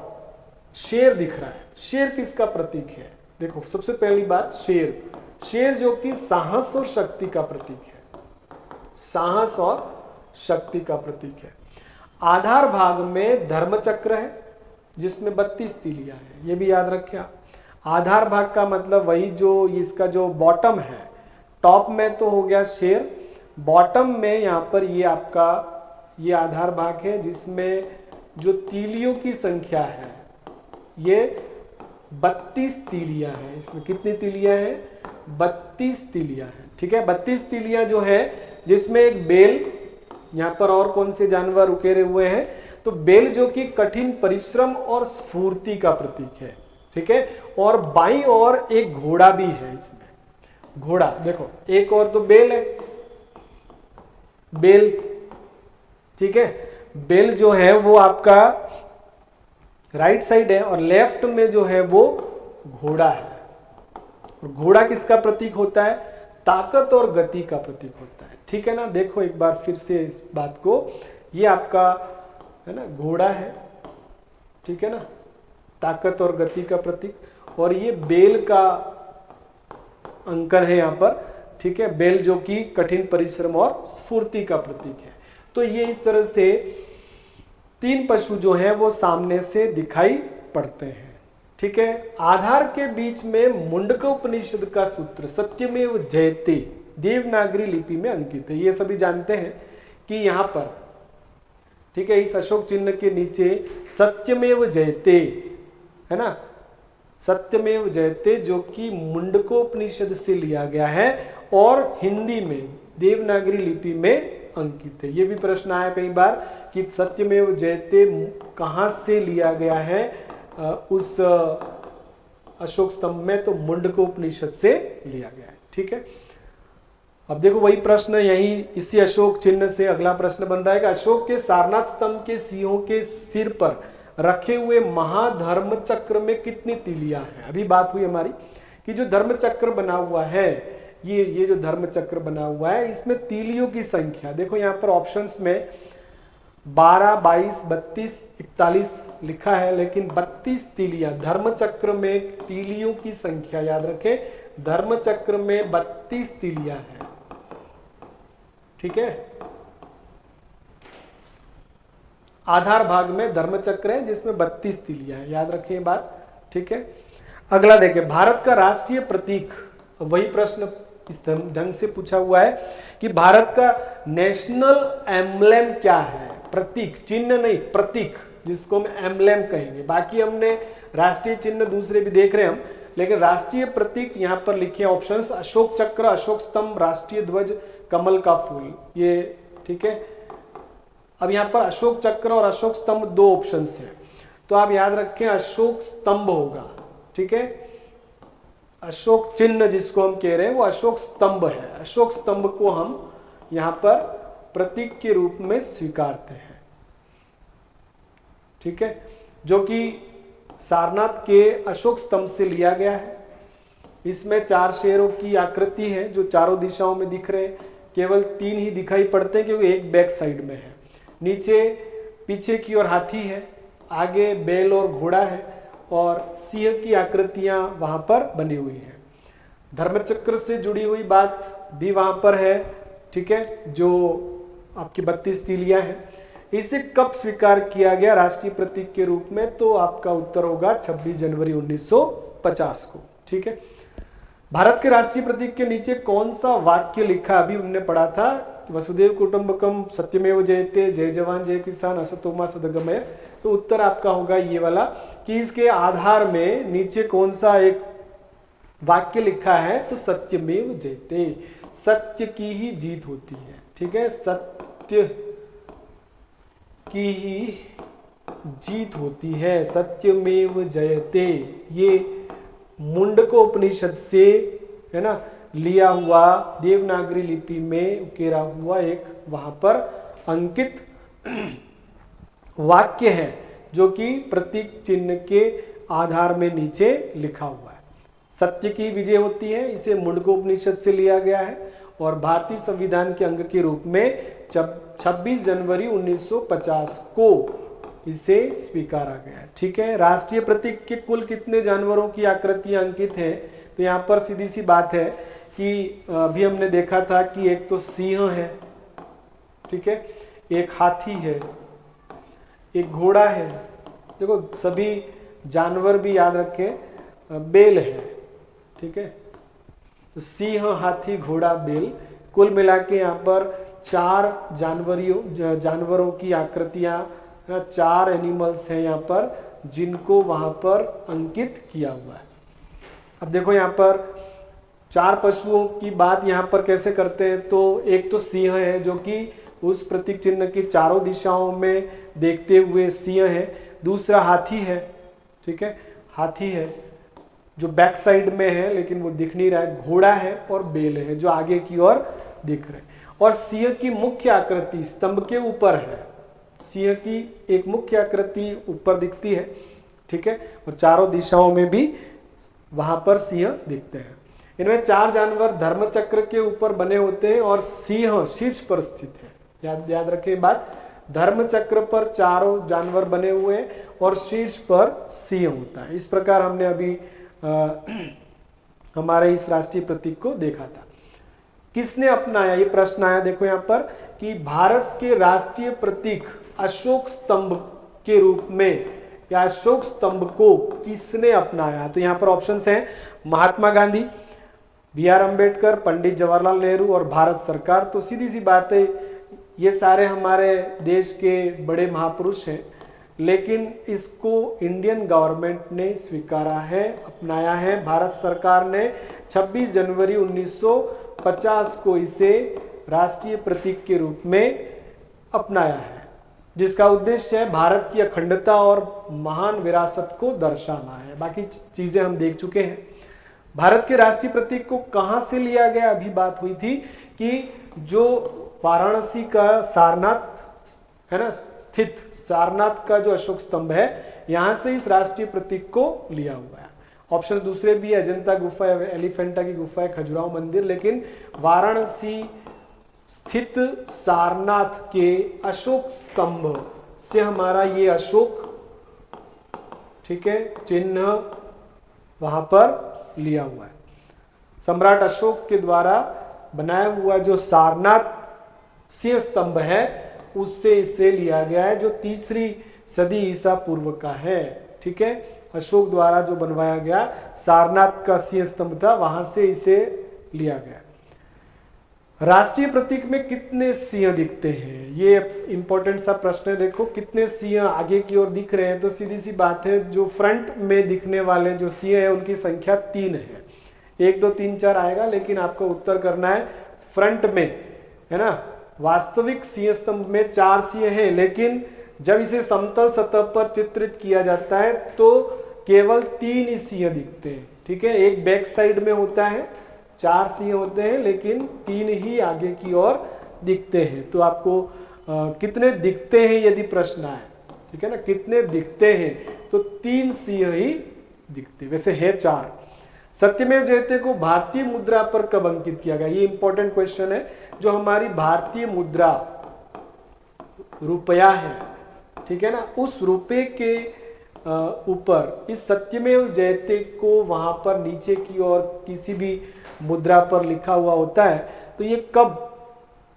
शेर दिख रहा है। शेर किसका प्रतीक है? देखो सबसे पहली बात, शेर, शेर जो कि साहस और शक्ति का प्रतीक है, साहस और शक्ति का प्रतीक है। आधार भाग में धर्मचक्र है जिसमें 32 तीलियां हैं, ये भी याद रखें आप। आधार भाग का मतलब वही जो इसका जो बॉटम है, टॉप में तो हो गया शेर, बॉटम में यहाँ पर ये आपका ये आधार भाग है जिसमें जो तीलियों की संख्या है ये 32 तीलियां हैं। इसमें कितनी तीलियां हैं? 32 तीलियां हैं। ठीक है, 32 तीलियां जो है जिसमें एक बेल, यहाँ पर और कौन से जानवर उकेरे हुए हैं? तो बेल जो कि कठिन परिश्रम और स्फूर्ति का प्रतीक है। ठीक है, और बाईं ओर एक घोड़ा भी है, इसमें घोड़ा देखो, एक और तो बेल है, बेल। ठीक है, बेल जो है वो आपका राइट साइड है और लेफ्ट में जो है वो घोड़ा है। और घोड़ा किसका प्रतीक होता है? ताकत और गति का प्रतीक होता है। ठीक है ना, देखो एक बार फिर से इस बात को, ये आपका है ना घोड़ा है, ठीक है ना, ताकत और गति का प्रतीक, और ये बेल का अंकन है यहाँ पर। ठीक है, बेल जो कि कठिन परिश्रम और स्फूर्ति का प्रतीक है। तो ये इस तरह से तीन पशु जो हैं वो सामने से दिखाई पड़ते हैं। ठीक है, आधार के बीच में मुंडकोपनिषद का सूत्र सत्यमेव जयते देवनागरी लिपि में अंकित है। ये सभी जानते हैं कि यहाँ पर, ठीक है, इस अशोक चिन्ह के नीचे सत्यमेव जयते है ना, सत्यमेव जयते जो कि मुंडकोपनिषद से लिया गया है और हिंदी में देवनागरी लिपि में अंकित है। ये भी प्रश्न आया कई बार कि सत्यमेव जयते कहाँ से लिया गया है उस अशोक स्तंभ में? तो मुंडकोपनिषद से लिया गया है। ठीक है, अब देखो वही प्रश्न यही इसी अशोक चिन्ह से अगला प्रश्न बन रहा है कि अशोक के सारनाथ स्तंभ के सिंहों के सिर पर रखे हुए महाधर्म चक्र में कितनी तीलियां हैं? अभी बात हुई हमारी कि जो धर्म चक्र बना हुआ है, ये जो धर्म चक्र बना हुआ है इसमें तीलियों की संख्या देखो, यहाँ पर ऑप्शंस में 12, 22, 32, 41 लिखा है, लेकिन 32 तीलियां धर्म चक्र में तीलियों की संख्या याद रखें, धर्म चक्र में 32 तीलियां हैं। ठीक है, आधार भाग में धर्म चक्र है जिसमें 32 तीलियां हैं, याद रखें ये बात। ठीक है, अगला देखें, भारत का राष्ट्रीय प्रतीक, वही प्रश्न इस ढंग से पूछा हुआ है कि भारत का नेशनल एम्ब्लेम क्या है? प्रतीक, चिन्ह नहीं, प्रतीक, जिसको हम एम्ब्लेम कहेंगे। बाकी हमने राष्ट्रीय चिन्ह दूसरे भी देख रहे हैं हम, लेकिन राष्ट्रीय प्रतीक यहाँ पर लिखे ऑप्शंस, अशोक चक्र, अशोक स्तंभ, राष्ट्रीय ध्वज, कमल का फूल, ये ठीक है। अब यहाँ पर अशोक चक्र और अशोक स्तंभ दो ऑप्शंस हैं, तो आप याद रखें अशोक स्तंभ होगा, ठीक है। अशोक चिन्ह जिसको हम कह रहे हैं वो अशोक स्तंभ है। अशोक स्तंभ को हम यहाँ पर प्रतीक के रूप में स्वीकारते हैं, ठीक है, जो कि सारनाथ के अशोक स्तंभ से लिया गया है। इसमें 4 शेरों की आकृति है जो चारों दिशाओं में दिख रहे हैं, केवल 3 ही दिखाई पड़ते हैं क्योंकि एक बैक साइड में है। नीचे पीछे की ओर हाथी है, आगे बैल और घोड़ा है और सिंह की आकृतियां वहां पर बनी हुई हैं। धर्मचक्र से जुड़ी हुई बात भी वहां पर है, ठीक है, जो आपकी 32 तीलियां हैं। इसे कब स्वीकार किया गया राष्ट्रीय प्रतीक के रूप में, तो आपका उत्तर होगा 26 जनवरी 1950 को, ठीक है। भारत के राष्ट्रीय प्रतीक के नीचे कौन सा वाक्य लिखा, अभी हमने पढ़ा था, वसुदेव कुटुंबकम सत्यमेव जयते, जय जवान जय किसान असतो मा सद्गमय। तो उत्तर आपका होगा ये वाला कि इसके आधार में नीचे कौन सा एक वाक्य लिखा है, तो सत्यमेव जयते, सत्य की ही जीत होती है, ठीक है, सत्य की ही जीत होती है, सत्यमेव जयते। ये मुंडको उपनिषद से, है ना, लिया हुआ देवनागरी लिपि में उकेरा हुआ एक वहां पर अंकित वाक्य है जो कि प्रतीक चिन्ह के आधार में नीचे लिखा हुआ है। सत्य की विजय होती है, इसे मुंडको उपनिषद से लिया गया है और भारतीय संविधान के अंग के रूप में 26 जनवरी 1950 को इसे स्वीकारा गया है, ठीक है। राष्ट्रीय प्रतीक के कुल कितने जानवरों की आकृतियां अंकित हैं, तो यहाँ पर सीधी सी बात है कि अभी हमने देखा था कि एक तो सिंह है, ठीक है, एक हाथी है, एक घोड़ा है, देखो सभी जानवर भी याद रखें, बेल है, ठीक है। तो सिंह, हाथी, घोड़ा, बेल, कुल मिला के यहाँ पर 4 जानवरों की आकृतियां, 4 एनिमल्स हैं यहाँ पर जिनको वहां पर अंकित किया हुआ है। अब देखो यहाँ पर 4 पशुओं की बात यहाँ पर कैसे करते हैं, तो एक तो सिंह है जो कि उस प्रतीक चिन्ह की चारों दिशाओं में देखते हुए सिंह है। दूसरा हाथी है, ठीक है, हाथी है जो बैक साइड में है लेकिन वो दिख नहीं रहा है। घोड़ा है और बेल है जो आगे की ओर दिख रहे हैं। और सिंह की मुख्य आकृति स्तंभ के ऊपर है, सिंह की एक मुख्य आकृति ऊपर दिखती है, ठीक है, और चारों दिशाओं में भी वहां पर सिंह दिखते हैं। इनमें 4 जानवर धर्मचक्र के ऊपर बने होते हैं और सिंह शीर्ष पर स्थित है। याद रखें बात, धर्मचक्र पर चारों जानवर बने हुए हैं और शीर्ष पर सिंह होता है। इस प्रकार हमने अभी हमारे इस राष्ट्रीय प्रतीक को देखा था। किसने अपनाया, ये प्रश्न आया देखो यहाँ पर कि भारत के राष्ट्रीय प्रतीक अशोक स्तंभ के रूप में या अशोक स्तंभ को किसने अपनाया, तो यहाँ पर ऑप्शंस हैं महात्मा गांधी, बी.आर. अम्बेडकर, पंडित जवाहरलाल नेहरू और भारत सरकार। तो सीधी सी बात है, ये सारे हमारे देश के बड़े महापुरुष हैं, लेकिन इसको इंडियन गवर्नमेंट ने स्वीकारा है, अपनाया है। भारत सरकार ने 26 जनवरी 1950 को इसे राष्ट्रीय प्रतीक के रूप में अपनाया है, जिसका उद्देश्य है भारत की अखंडता और महान विरासत को दर्शाना है। बाकी चीजें हम देख चुके हैं। भारत के राष्ट्रीय प्रतीक को कहां से लिया गया, अभी बात हुई थी कि जो वाराणसी का सारनाथ है ना स्थित सारनाथ का जो अशोक स्तंभ है, यहां से इस राष्ट्रीय प्रतीक को लिया हुआ है। ऑप्शन दूसरे भी, अजंता गुफा, एलिफेंटा की गुफा, खजुराहो मंदिर, लेकिन वाराणसी स्थित सारनाथ के अशोक स्तंभ से हमारा ये अशोक, ठीक है, चिन्ह वहां पर लिया हुआ है। सम्राट अशोक के द्वारा बनाया हुआ जो सारनाथ सिंह स्तंभ है उससे इसे लिया गया है, जो 3री सदी ईसा पूर्व का है, ठीक है। अशोक द्वारा जो बनवाया गया सारनाथ का सिंह स्तंभ था, वहां से इसे लिया गया। राष्ट्रीय प्रतीक में कितने सिंह दिखते हैं, ये इंपॉर्टेंट सा प्रश्न है। देखो कितने सिंह आगे की ओर दिख रहे हैं, तो सीधी सी बात है, जो फ्रंट में दिखने वाले जो सिंह है उनकी संख्या 3 है। 1 2 3 4 आएगा, लेकिन आपको उत्तर करना है फ्रंट में है ना। वास्तविक सिंह स्तंभ में 4 सिंह हैं, लेकिन जब इसे समतल सतह पर चित्रित किया जाता है तो केवल 3 ही सिंह दिखते हैं। ठीक है, एक बैक साइड में होता है, 4 सिंह होते हैं, लेकिन 3 ही आगे की ओर दिखते हैं। तो आपको कितने दिखते हैं यदि प्रश्न आए, ठीक है ना, कितने दिखते हैं, तो 3 सिंह ही दिखते, वैसे है 4। सत्यमेव जयते को भारतीय मुद्रा पर कब अंकित किया गया, ये इंपॉर्टेंट क्वेश्चन है। जो हमारी भारतीय मुद्रा रुपया है, ठीक है ना, उस रुपये के ऊपर इस सत्यमेव जयते को वहां पर नीचे की ओर किसी भी मुद्रा पर लिखा हुआ होता है, तो ये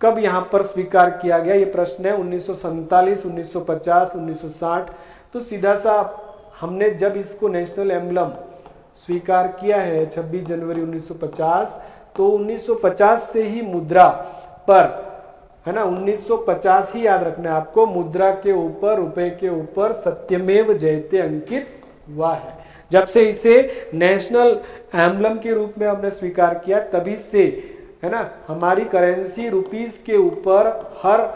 कब यहाँ पर स्वीकार किया गया, ये प्रश्न है। 1947, 1950, 1960। तो सीधा सा हमने जब इसको नेशनल एम्बलम स्वीकार किया है 26 जनवरी 1950, तो 1950 से ही मुद्रा पर, है ना, 1950 ही याद रखना है आपको, मुद्रा के ऊपर, रुपए के ऊपर सत्यमेव जयते अंकित हुआ है। जब से इसे नेशनल एम्बलम के रूप में हमने स्वीकार किया, तभी से, है ना, हमारी करेंसी रुपीस के ऊपर हर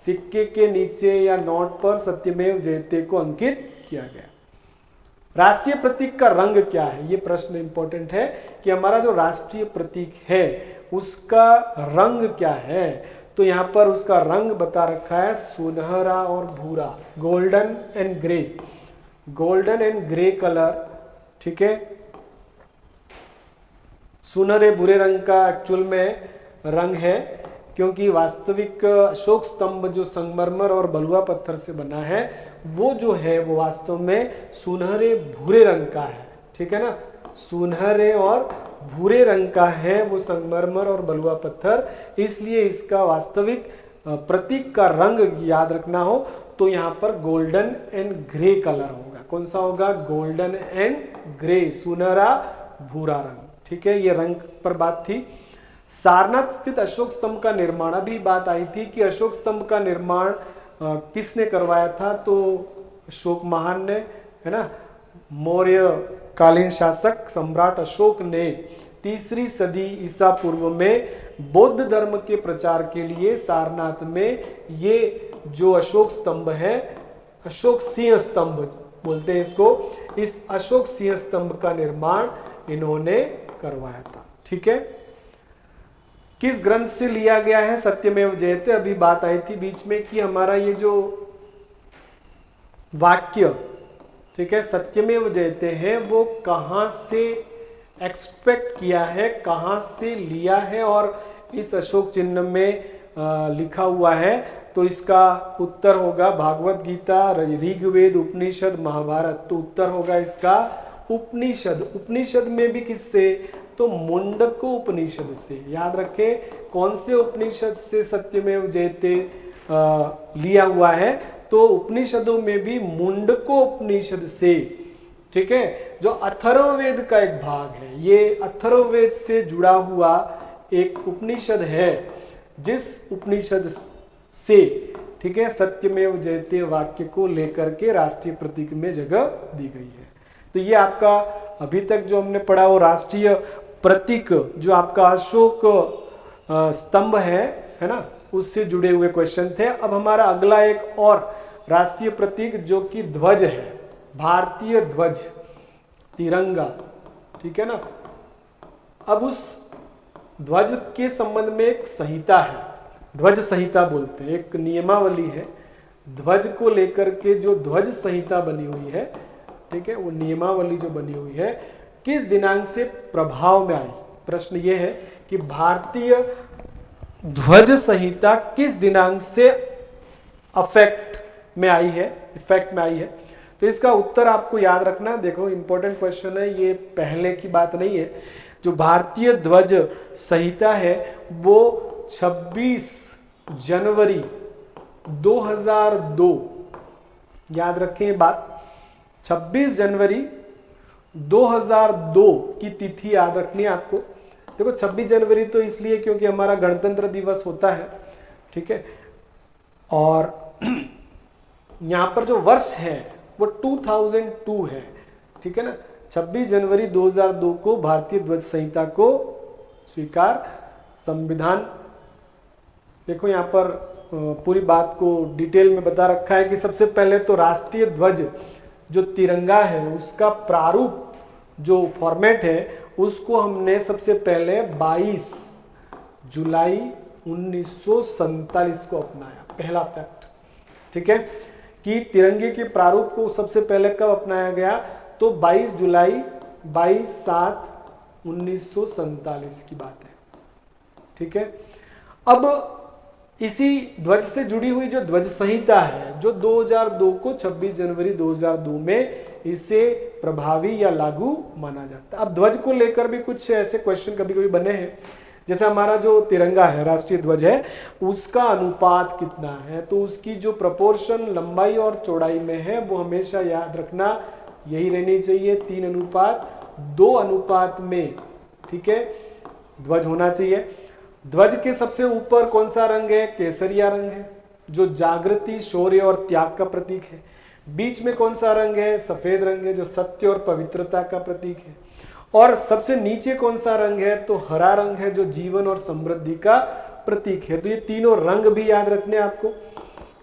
सिक्के के नीचे या नोट पर सत्यमेव जयते को अंकित किया गया। राष्ट्रीय प्रतीक का रंग क्या है, ये प्रश्न इंपॉर्टेंट है कि हमारा जो राष्ट्रीय प्रतीक है उसका रंग क्या है। तो यहाँ पर उसका रंग बता रखा है सुनहरा और भूरा, golden and grey, golden and grey colour. ठीक है, सुनहरे भूरे रंग का एक्चुअल में रंग है, क्योंकि वास्तविक अशोक स्तंभ जो संगमरमर और बलुआ पत्थर से बना है वो जो है वो वास्तव में सुनहरे भूरे रंग का है। ठीक है ना, सुनहरे और भूरे रंग का है वो संगमरमर और बलुआ पत्थर, इसलिए इसका वास्तविक प्रतीक का रंग याद रखना हो तो यहाँ पर गोल्डन एंड ग्रे कलर होगा। कौन सा होगा, गोल्डन एंड ग्रे, सुनहरा भूरा रंग। ठीक है, ये रंग पर बात थी। सारनाथ स्थित अशोक स्तंभ का निर्माण, अभी बात आई थी कि अशोक स्तंभ का निर्माण किसने करवाया था, तो अशोक महान ने, है ना, मौर्य कालीन शासक सम्राट अशोक ने 3री सदी ईसा पूर्व में बौद्ध धर्म के प्रचार के लिए सारनाथ में ये जो अशोक स्तंभ है, अशोक सिंह स्तंभ बोलते हैं इसको, इस अशोक सिंह स्तंभ का निर्माण इन्होंने करवाया था। ठीक है, किस ग्रंथ से लिया गया है सत्यमेव जयते, अभी बात आई थी बीच में कि हमारा ये जो वाक्य, ठीक है, सत्यमेव जयते है, वो कहां से एक्सपेक्ट किया है, कहां से लिया है और इस अशोक चिन्ह में लिखा हुआ है। तो इसका उत्तर होगा भागवत गीता, ऋग्वेद, उपनिषद, महाभारत। तो उत्तर होगा इसका उपनिषद। उपनिषद में भी किससे, तो मुंडको उपनिषद से। याद रखें कौन से उपनिषद से सत्यमेव जयते लिया हुआ है, तो उपनिषदों में भी मुंडको उपनिषद से। ठीक है, जो अथर्ववेद का एक भाग है, ये अथर्ववेद से जुड़ा हुआ एक उपनिषद है, जिस उपनिषद से, ठीक है, सत्यमेव जयते वाक्य को लेकर के राष्ट्रीय प्रतीक में जगह दी गई है। तो ये आपका अभी तक जो हमने पढ़ा वो राष्ट्रीय प्रतीक जो आपका अशोक स्तंभ है ना, उससे जुड़े हुए क्वेश्चन थे। अब हमारा अगला एक और राष्ट्रीय प्रतीक जो कि ध्वज है, भारतीय ध्वज, तिरंगा। ठीक है ना, अब उस ध्वज के संबंध में एक संहिता है, ध्वज संहिता बोलते हैं, एक नियमावली है ध्वज को लेकर के, जो ध्वज संहिता बनी हुई है, ठीक है, वो नियमावली जो बनी हुई है किस दिनांक से प्रभाव में आई। प्रश्न ये है कि भारतीय ध्वज संहिता किस दिनांक से इफेक्ट में आई है। तो इसका उत्तर आपको याद रखना, देखो इंपॉर्टेंट क्वेश्चन है ये, पहले की बात नहीं है। जो भारतीय ध्वज संहिता है वो 26 जनवरी 2002, याद रखें बात, 26 जनवरी 2002 की तिथि याद रखनी है आपको। देखो 26 जनवरी तो इसलिए क्योंकि हमारा गणतंत्र दिवस होता है। ठीक है, और यहाँ पर जो वर्ष है वो 2002 है। ठीक है ना, 26 जनवरी 2002 को भारतीय ध्वज संहिता को स्वीकार संविधान देखो यहाँ पर पूरी बात को डिटेल में बता रखा है कि सबसे पहले तो राष्ट्रीय ध्वज जो तिरंगा है उसका प्रारूप जो फॉर्मेट है उसको हमने सबसे पहले 22 जुलाई 1947 को अपनाया। पहला फैक्ट, ठीक है, कि तिरंगे के प्रारूप को सबसे पहले कब अपनाया गया, तो 22 जुलाई 22/7/1947 की बात है, ठीक है। अब इसी ध्वज से जुड़ी हुई जो ध्वज संहिता है जो 2002 को 26 जनवरी 2002 में इसे प्रभावी या लागू माना जाता है। अब ध्वज को लेकर भी कुछ ऐसे क्वेश्चन कभी कभी बने हैं, जैसे हमारा जो तिरंगा है, राष्ट्रीय ध्वज है, उसका अनुपात कितना है, तो उसकी जो प्रपोर्शन लंबाई और चौड़ाई में है वो हमेशा याद रखना यही रहनी चाहिए, 3:2 में, ठीक है, ध्वज होना चाहिए। ध्वज के सबसे ऊपर कौन सा रंग है, केसरिया रंग है, जो जागृति, शौर्य और त्याग का प्रतीक है। बीच में कौन सा रंग है, सफेद रंग है, जो सत्य और पवित्रता का प्रतीक है। और सबसे नीचे कौन सा रंग है, तो हरा रंग है, जो जीवन और समृद्धि का प्रतीक है। तो ये तीनों रंग भी याद रखने आपको,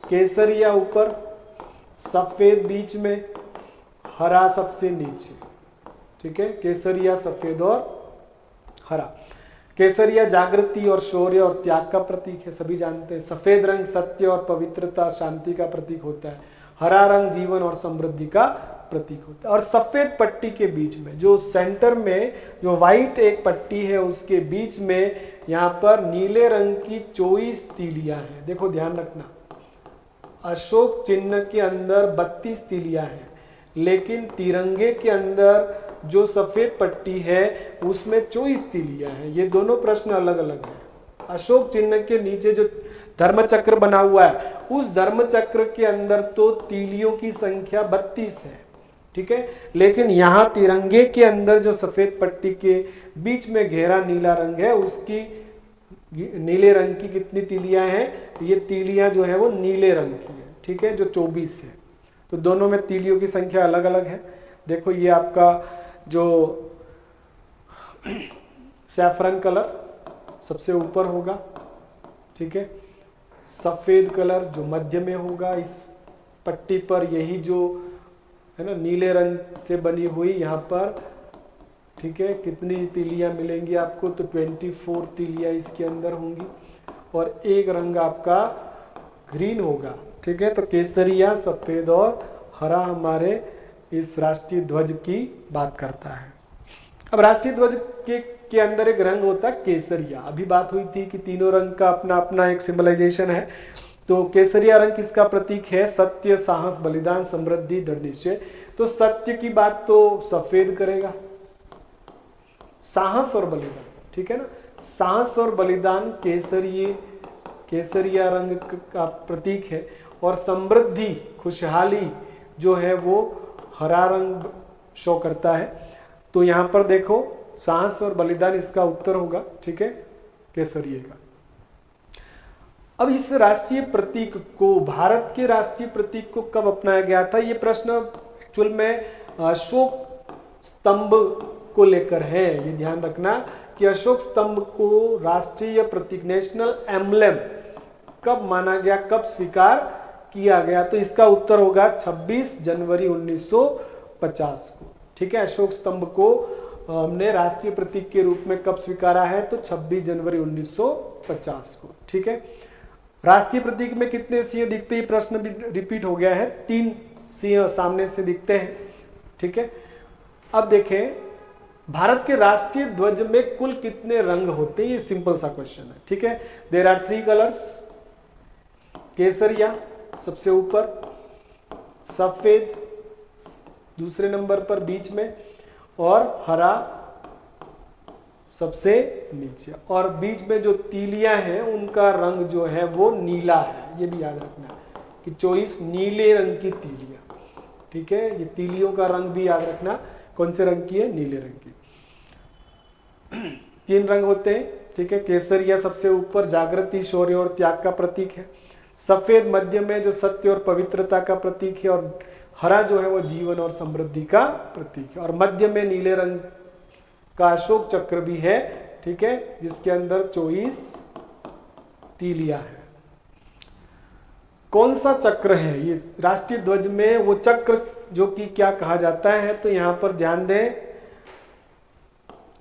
केसरिया ऊपर, सफेद बीच में, हरा सबसे नीचे, ठीक है, केसरिया, सफेद और हरा। केसरिया जागृति और शौर्य और त्याग का प्रतीक है, सभी जानते हैं। सफेद रंग सत्य और पवित्रता, शांति का प्रतीक होता है। हरा रंग जीवन और समृद्धि का प्रतीक होता है। और सफेद पट्टी के बीच में जो सेंटर में जो व्हाइट एक पट्टी है उसके बीच में यहाँ पर नीले रंग की 24 तीलियां हैं। देखो ध्यान रखना, अशोक चिन्ह के अंदर 32 तीलियां हैं, लेकिन तिरंगे के अंदर जो सफेद पट्टी है उसमें 24 तीलियां हैं। ये दोनों प्रश्न अलग अलग हैं। अशोक चिन्ह के नीचे जो धर्म चक्र बना हुआ है उस धर्म चक्र के अंदर तो तीलियों की संख्या 32 है, ठीक है, लेकिन यहां तिरंगे के अंदर जो सफेद पट्टी के बीच में गहरा नीला रंग है उसकी नीले रंग की कितनी तीलियां हैं, ये तीलियां जो है वो नीले रंग की है, ठीक है, जो 24 है। तो दोनों में तीलियों की संख्या अलग अलग है। देखो ये आपका जो सैफरन कलर सबसे ऊपर होगा, ठीक है, सफेद कलर जो मध्य में होगा इस पट्टी पर, यही जो है ना नीले रंग से बनी हुई यहाँ पर, ठीक है, कितनी तीलियां मिलेंगी आपको, तो 24 तीलियां इसके अंदर होंगी। और एक रंग आपका ग्रीन होगा, ठीक है। तो केसरिया, सफेद और हरा हमारे इस राष्ट्रीय ध्वज की बात करता है। अब राष्ट्रीय ध्वज के अंदर एक रंग होता है केसरिया। अभी बात हुई थी कि तीनों रंग का अपना अपना एक सिंबलाइजेशन है। तो केसरिया रंग किसका प्रतीक है, सत्य, साहस, बलिदान, समृद्धि, दृढ़ निश्चय। तो सत्य की बात तो सफेद करेगा, साहस और बलिदान, ठीक है ना, साहस और बलिदान केसरिया रंग का प्रतीक है। और समृद्धि, खुशहाली जो है वो हरा रंग शो करता है। तो यहां पर देखो साहस और बलिदान इसका उत्तर होगा, ठीक है, केसरिया का। अब इस राष्ट्रीय प्रतीक को, भारत के राष्ट्रीय प्रतीक को कब अपनाया गया था, ये प्रश्न एक्चुअल में अशोक स्तंभ को लेकर है। ये ध्यान रखना कि अशोक स्तंभ को राष्ट्रीय प्रतीक, नेशनल एम्ब्लेम कब माना गया, कब स्वीकार किया गया, तो इसका उत्तर होगा 26 जनवरी 1950 को, ठीक है। अशोक स्तंभ को हमने राष्ट्रीय प्रतीक के रूप में कब स्वीकारा है, तो 26 जनवरी 1950 को, ठीक है। राष्ट्रीय प्रतीक में कितने सिंह दिखते हैं, प्रश्न भी रिपीट हो गया है, 3 सिंह सामने से दिखते हैं, ठीक है। अब देखें भारत के राष्ट्रीय ध्वज में कुल कितने रंग होते हैं, ये सिंपल सा क्वेश्चन है, ठीक है। देयर आर 3 कलर्स, केसरिया सबसे ऊपर, सफेद दूसरे नंबर पर बीच में, और हरा सबसे नीचे। और बीच में जो तीलियां हैं उनका रंग जो है वो नीला है। ये भी याद रखना कि 24 नीले रंग की तीलियां, ठीक है। ये तीलियों का रंग भी याद रखना, कौन से रंग की है, नीले रंग की। 3 रंग होते हैं, ठीक है। केसरिया सबसे ऊपर जागृति, शौर्य और त्याग का प्रतीक है। सफेद मध्य में जो सत्य और पवित्रता का प्रतीक है, और हरा जो है वो जीवन और समृद्धि का प्रतीक है। और मध्य में नीले रंग का अशोक चक्र भी है, ठीक है, जिसके अंदर 24 तीलिया है। कौन सा चक्र है ये राष्ट्रीय ध्वज में, वो चक्र जो कि क्या कहा जाता है, तो यहां पर ध्यान दें,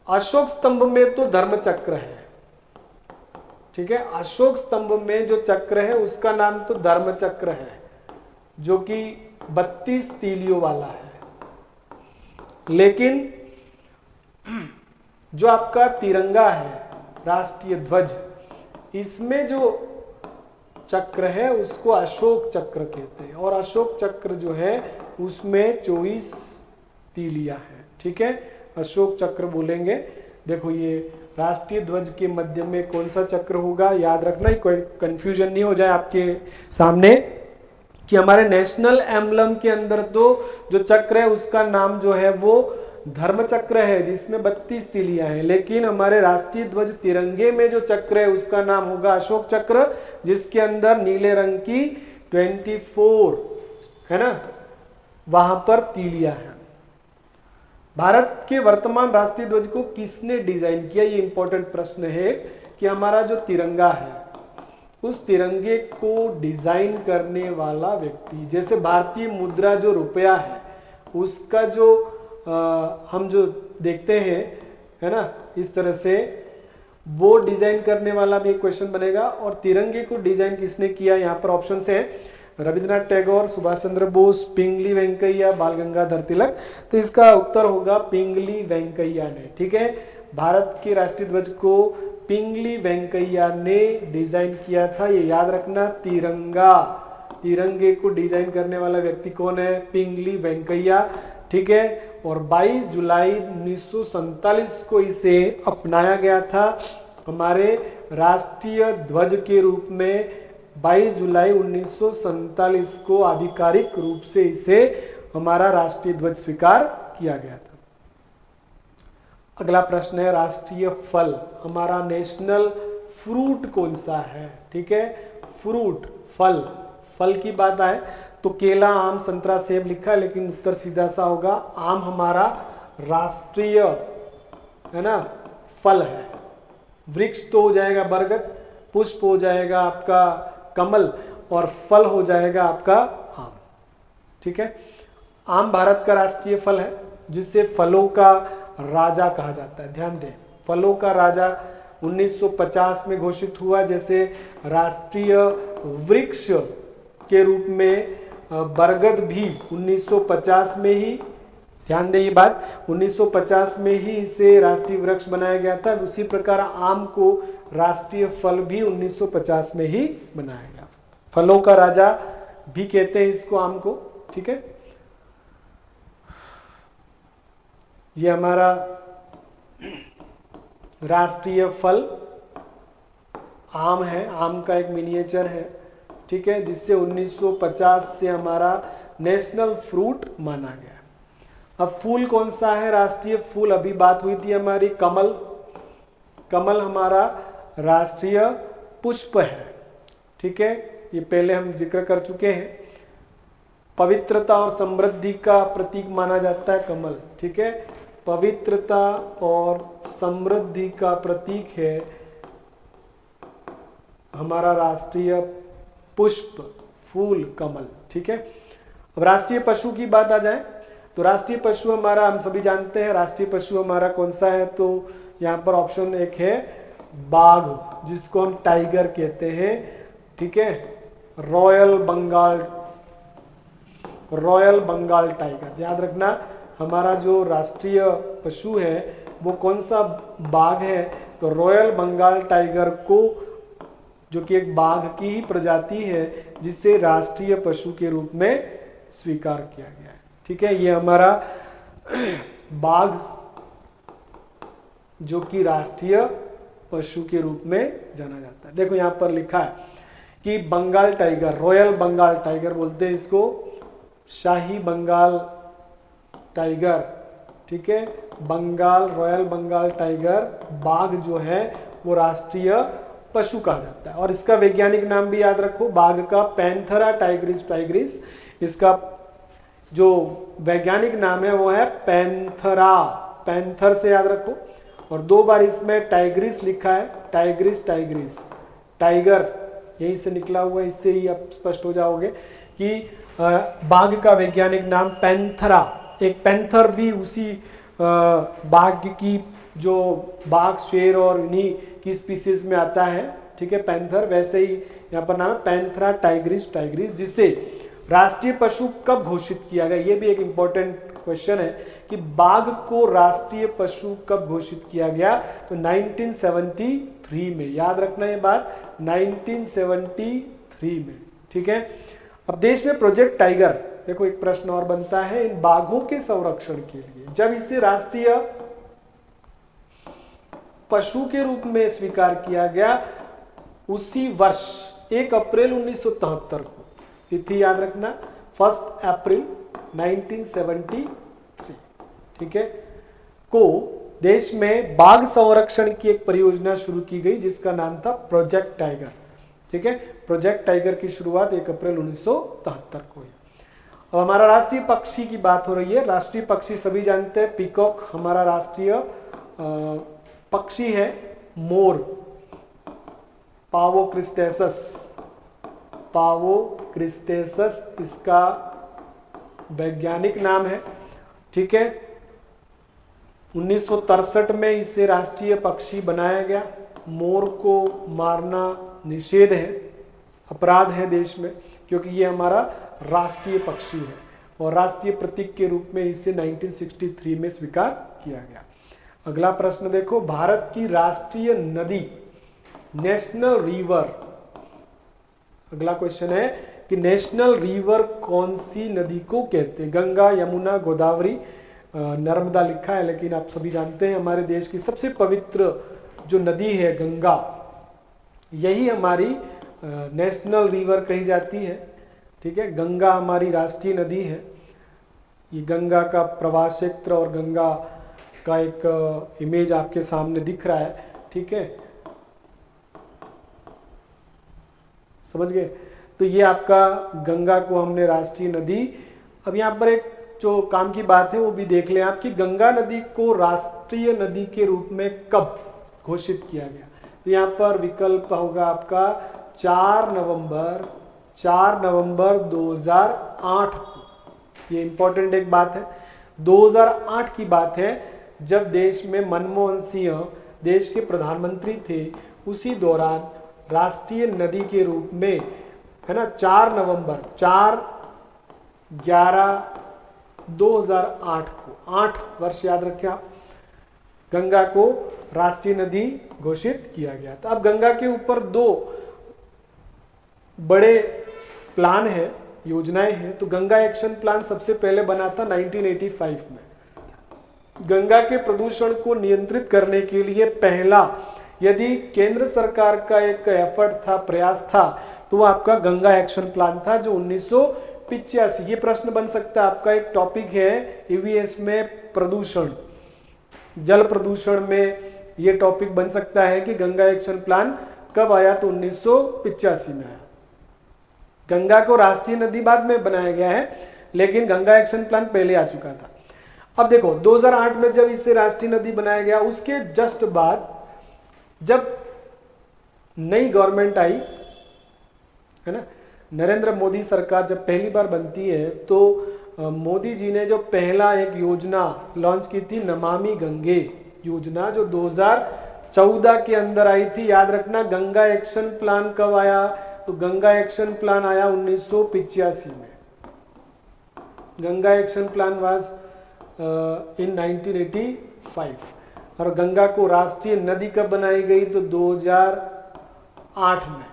अशोक स्तंभ में तो धर्म चक्र है, ठीक है, अशोक स्तंभ में जो चक्र है उसका नाम तो धर्म चक्र है, जो कि 32 तीलियों वाला है। लेकिन जो आपका तिरंगा है, राष्ट्रीय ध्वज, इसमें जो चक्र है उसको अशोक चक्र कहते हैं, और अशोक चक्र जो है उसमें 24 तीलिया है, ठीक है, अशोक चक्र बोलेंगे। देखो ये राष्ट्रीय ध्वज के मध्य में कौन सा चक्र होगा, याद रखना, कोई कंफ्यूजन नहीं हो जाए आपके सामने कि हमारे नेशनल एम्बलम के अंदर तो जो चक्र है उसका नाम जो है वो धर्म चक्र है, जिसमें 32 तीलियां हैं, लेकिन हमारे राष्ट्रीय ध्वज तिरंगे में जो चक्र है उसका नाम होगा अशोक चक्र, जिसके अंदर नीले रंग की 24 है ना, वहां पर तीलियां हैं। भारत के वर्तमान राष्ट्रीय ध्वज को किसने डिजाइन किया, ये इंपॉर्टेंट प्रश्न है कि हमारा जो तिरंगा है उस तिरंगे को डिजाइन करने वाला व्यक्ति, जैसे भारतीय मुद्रा जो रुपया है उसका जो हम जो देखते हैं है ना, इस तरह से वो डिजाइन करने वाला भी एक क्वेश्चन बनेगा। और तिरंगे को डिजाइन किसने किया, यहाँ पर ऑप्शन है रविंद्रनाथ टैगोर, सुभाष चंद्र बोस, पिंगली वेंकैया, बाल गंगाधर तिलक। तो इसका उत्तर होगा पिंगली वेंकैया ने, ठीक है, भारत के राष्ट्रीय ध्वज को पिंगली वेंकैया ने डिजाइन किया था, ये याद रखना। तिरंगे को डिजाइन करने वाला व्यक्ति कौन है, पिंगली वेंकैया, ठीक है। और 22 जुलाई 1947 को इसे अपनाया गया था हमारे राष्ट्रीय ध्वज के रूप में। 22 जुलाई 1947 को आधिकारिक रूप से इसे हमारा राष्ट्रीय ध्वज स्वीकार किया गया था। अगला प्रश्न है राष्ट्रीय फल, हमारा नेशनल फ्रूट कौन सा है, ठीक है, फ्रूट, फल की बात आए तो केला, आम, संतरा, सेब लिखा है, लेकिन उत्तर सीधा सा होगा आम हमारा राष्ट्रीय है ना फल है। वृक्ष तो हो जाएगा बरगद, पुष्प हो जाएगा आपका कमल, और फल हो जाएगा आपका आम, ठीक है। आम भारत का राष्ट्रीय फल है, जिसे फलों का राजा कहा जाता है। ध्यान दें, फलों का राजा 1950 में घोषित हुआ, जैसे राष्ट्रीय वृक्ष के रूप में बरगद भी 1950 में ही, ध्यान दें ये बात, 1950 में ही इसे राष्ट्रीय वृक्ष बनाया गया था। उसी प्रकार आम को राष्ट्रीय फल भी 1950 में ही बनाया गया। फलों का राजा भी कहते हैं इसको, आम को, ठीक है। ये हमारा राष्ट्रीय फल आम है, आम का एक मिनिएचर है, ठीक है, जिससे 1950 से हमारा नेशनल फ्रूट माना गया। अब फूल कौन सा है राष्ट्रीय फूल, अभी बात हुई थी हमारी, कमल हमारा राष्ट्रीय पुष्प है, ठीक है, ये पहले हम जिक्र कर चुके हैं। पवित्रता और समृद्धि का प्रतीक माना जाता है कमल, ठीक है, पवित्रता और समृद्धि का प्रतीक है हमारा राष्ट्रीय पुष्प, फूल, कमल, ठीक है। अब राष्ट्रीय पशु की बात आ जाए तो राष्ट्रीय पशु हमारा, हम सभी जानते हैं राष्ट्रीय पशु हमारा कौन सा है, तो यहाँ पर ऑप्शन एक है बाघ, जिसको हम टाइगर कहते हैं, ठीक है, रॉयल बंगाल टाइगर। याद रखना हमारा जो राष्ट्रीय पशु है वो कौन सा बाघ है, तो रॉयल बंगाल टाइगर को, जो कि एक बाघ की ही प्रजाति है, जिसे राष्ट्रीय पशु के रूप में स्वीकार किया गया है, ठीक है। ये हमारा बाघ जो कि राष्ट्रीय पशु के रूप में जाना जाता है। देखो यहाँ पर लिखा है कि Bengal tiger, royal Bengal tiger बोलते हैं इसको, शाही बंगाल टाइगर, ठीक है, रॉयल बंगाल टाइगर बाघ जो है वो राष्ट्रीय पशु कहा जाता है। और इसका वैज्ञानिक नाम भी याद रखो, बाघ का पैंथरा टाइग्रिस, इसका जो वैज्ञानिक नाम है वो है पैंथरा, पैंथर से याद रखो। और 2 बार इसमें टाइग्रिस लिखा है, टाइग्रिस, टाइगर यहीं से निकला हुआ है, इससे ही आप स्पष्ट हो जाओगे कि बाघ का वैज्ञानिक नाम पैंथरा, एक पैंथर भी उसी बाघ की, जो बाघ, शेर और इन्हीं की स्पीसीज में आता है, ठीक है, पैंथर। वैसे ही यहाँ पर नाम है पैंथरा टाइग्रिस टाइग्रिस, जिसे राष्ट्रीय पशु कब घोषित किया गया, ये भी एक इंपॉर्टेंट क्वेश्चन है कि बाघ को राष्ट्रीय पशु कब घोषित किया गया, तो 1973 में, याद रखना ये बात, 1973 में, ठीक है। अब देश में प्रोजेक्ट टाइगर, देखो एक प्रश्न और बनता है, इन बाघों के संरक्षण के लिए जब इसे राष्ट्रीय पशु के रूप में स्वीकार किया गया, उसी वर्ष 1 अप्रैल 1973 को, तिथि याद रखना 1 अप्रैल 1973, ठीक है, को देश में बाघ संरक्षण की एक परियोजना शुरू की गई जिसका नाम था प्रोजेक्ट टाइगर, ठीक है। प्रोजेक्ट टाइगर की शुरुआत 1 अप्रैल 1973 को हुई। अब हमारा राष्ट्रीय पक्षी की बात हो रही है। राष्ट्रीय पक्षी सभी जानते हैं, पीकॉक हमारा राष्ट्रीय पक्षी है, मोर, पावो क्रिस्टेसस, पावो क्रिस्टेसस इसका वैज्ञानिक नाम है, ठीक है। 1963 में इसे राष्ट्रीय पक्षी बनाया गया। मोर को मारना निषेध है, अपराध है देश में, क्योंकि ये हमारा राष्ट्रीय पक्षी है और राष्ट्रीय प्रतीक के रूप में इसे 1963 में स्वीकार किया गया। अगला प्रश्न देखो, भारत की राष्ट्रीय नदी, नेशनल रिवर, अगला क्वेश्चन है कि नेशनल रिवर कौन सी नदी को कहते हैं। गंगा, यमुना, गोदावरी, नर्मदा लिखा है, लेकिन आप सभी जानते हैं हमारे देश की सबसे पवित्र जो नदी है गंगा, यही हमारी नेशनल रिवर कही जाती है, ठीक है। गंगा हमारी राष्ट्रीय नदी है। ये गंगा का प्रवाह क्षेत्र और गंगा का एक इमेज आपके सामने दिख रहा है, ठीक है, समझ गए। तो ये आपका गंगा को हमने राष्ट्रीय नदी। अब यहाँ पर एक जो काम की बात है वो भी देख लें आप कि गंगा नदी को राष्ट्रीय नदी के रूप में कब घोषित किया गया। तो यहाँ पर विकल्प होगा आपका 4 नवंबर 2008 को। ये इंपॉर्टेंट एक बात है, 2008 की बात है, जब देश में मनमोहन सिंह देश के प्रधानमंत्री थे, उसी दौरान राष्ट्रीय नदी के रूप में, है ना, 4 नवंबर 4/11/2008 को, 8 वर्ष याद रखें आप, गंगा को राष्ट्रीय नदी घोषित किया गया था। अब गंगा के ऊपर 2 बड़े प्लान हैं, योजनाएं हैं। तो गंगा एक्शन प्लान सबसे पहले बना था 1985 में। गंगा के प्रदूषण को नियंत्रित करने के लिए पहला यदि केंद्र सरकार का एक एफर्ट था, प्रयास था, तो वो आपका गंगा एक्शन प्लान था जो 1985। ये प्रश्न बन सकता है, आपका एक टॉपिक है ईवीएस में प्रदूषण, जल प्रदूषण में ये टॉपिक बन सकता है कि गंगा एक्शन प्लान कब आया, तो 1985 में आया। गंगा को राष्ट्रीय नदी बाद में बनाया गया है, लेकिन गंगा एक्शन प्लान पहले आ चुका था। अब देखो 2008 में जब इसे राष्ट्रीय नदी बनाया गया, उसके जस्ट बाद जब नई गवर्नमेंट आई, है ना, नरेंद्र मोदी सरकार जब पहली बार बनती है, तो मोदी जी ने जो पहला एक योजना लॉन्च की थी, नमामि गंगे योजना, जो 2014 के अंदर आई थी। याद रखना गंगा एक्शन प्लान कब आया, तो गंगा एक्शन प्लान आया 1985 में। Ganga action plan was in 1985। और गंगा को राष्ट्रीय नदी कब बनाई गई, तो 2008 में,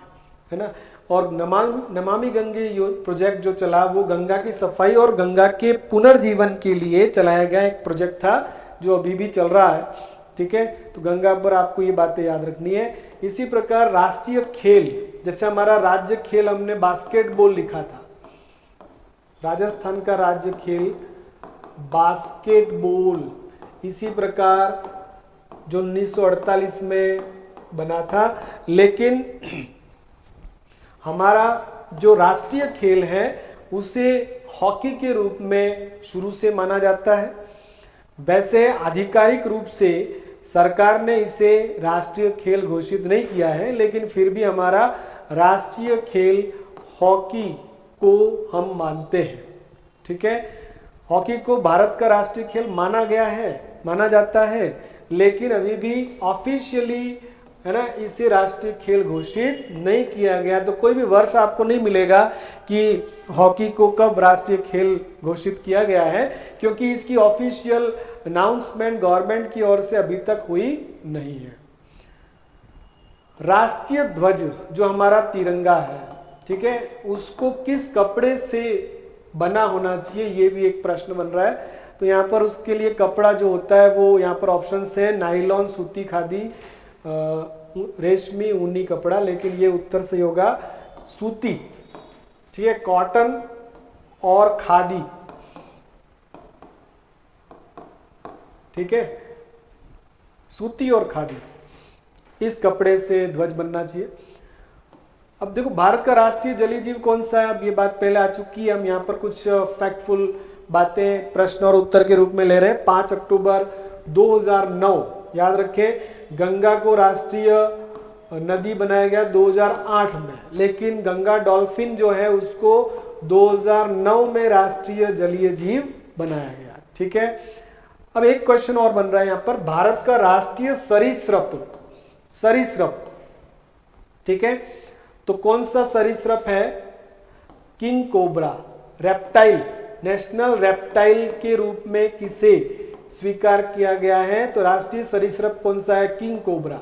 है ना। और नमामि गंगे प्रोजेक्ट जो चला, वो गंगा की सफाई और गंगा के पुनर्जीवन के लिए चलाया गया एक प्रोजेक्ट था, जो अभी भी चल रहा है, ठीक है। तो गंगा पर आपको ये बातें याद रखनी है। इसी प्रकार राष्ट्रीय खेल, जैसे हमारा राज्य खेल हमने बास्केटबॉल लिखा था, राजस्थान का राज्य खेल बास्केटबॉल, इसी प्रकार जो 1948 में बना था। लेकिन हमारा जो राष्ट्रीय खेल है उसे हॉकी के रूप में शुरू से माना जाता है। वैसे आधिकारिक रूप से सरकार ने इसे राष्ट्रीय खेल घोषित नहीं किया है, लेकिन फिर भी हमारा राष्ट्रीय खेल हॉकी को हम मानते हैं। ठीक है, हॉकी को भारत का राष्ट्रीय खेल माना गया है, माना जाता है, लेकिन अभी भी ऑफिशियली है ना इसे राष्ट्रीय खेल घोषित नहीं किया गया। तो कोई भी वर्ष आपको नहीं मिलेगा कि हॉकी को कब राष्ट्रीय खेल घोषित किया गया है, क्योंकि इसकी ऑफिशियल अनाउंसमेंट गवर्नमेंट की ओर से अभी तक हुई नहीं है। राष्ट्रीय ध्वज जो हमारा तिरंगा है, ठीक है, उसको किस कपड़े से बना होना चाहिए, ये भी एक प्रश्न बन रहा है। तो यहाँ पर उसके लिए कपड़ा जो होता है वो यहाँ पर ऑप्शंस है नायलॉन, सूती, खादी, रेशमी, ऊनी कपड़ा, लेकिन ये उत्तर सही होगा सूती। ठीक है, कॉटन और खादी। ठीक है, सूती और खादी, इस कपड़े से ध्वज बनना चाहिए। अब देखो भारत का राष्ट्रीय जलीय जीव कौन सा है, अब ये बात पहले आ चुकी है। हम यहाँ पर कुछ फैक्टफुल बातें प्रश्न और उत्तर के रूप में ले रहे हैं। 5 अक्टूबर 2009, याद रखें, गंगा को राष्ट्रीय नदी बनाया गया 2008 में, लेकिन गंगा डॉल्फिन जो है उसको 2009 में राष्ट्रीय जलीय जीव बनाया गया। ठीक है, अब एक क्वेश्चन और बन रहा है यहाँ पर, भारत का राष्ट्रीय सरीसृप, ठीक है, तो कौन सा सरीसृप है? King cobra, reptile, national reptile के रूप में किसे स्वीकार किया गया है? तो राष्ट्रीय सरीसृप कौन सा है? King cobra.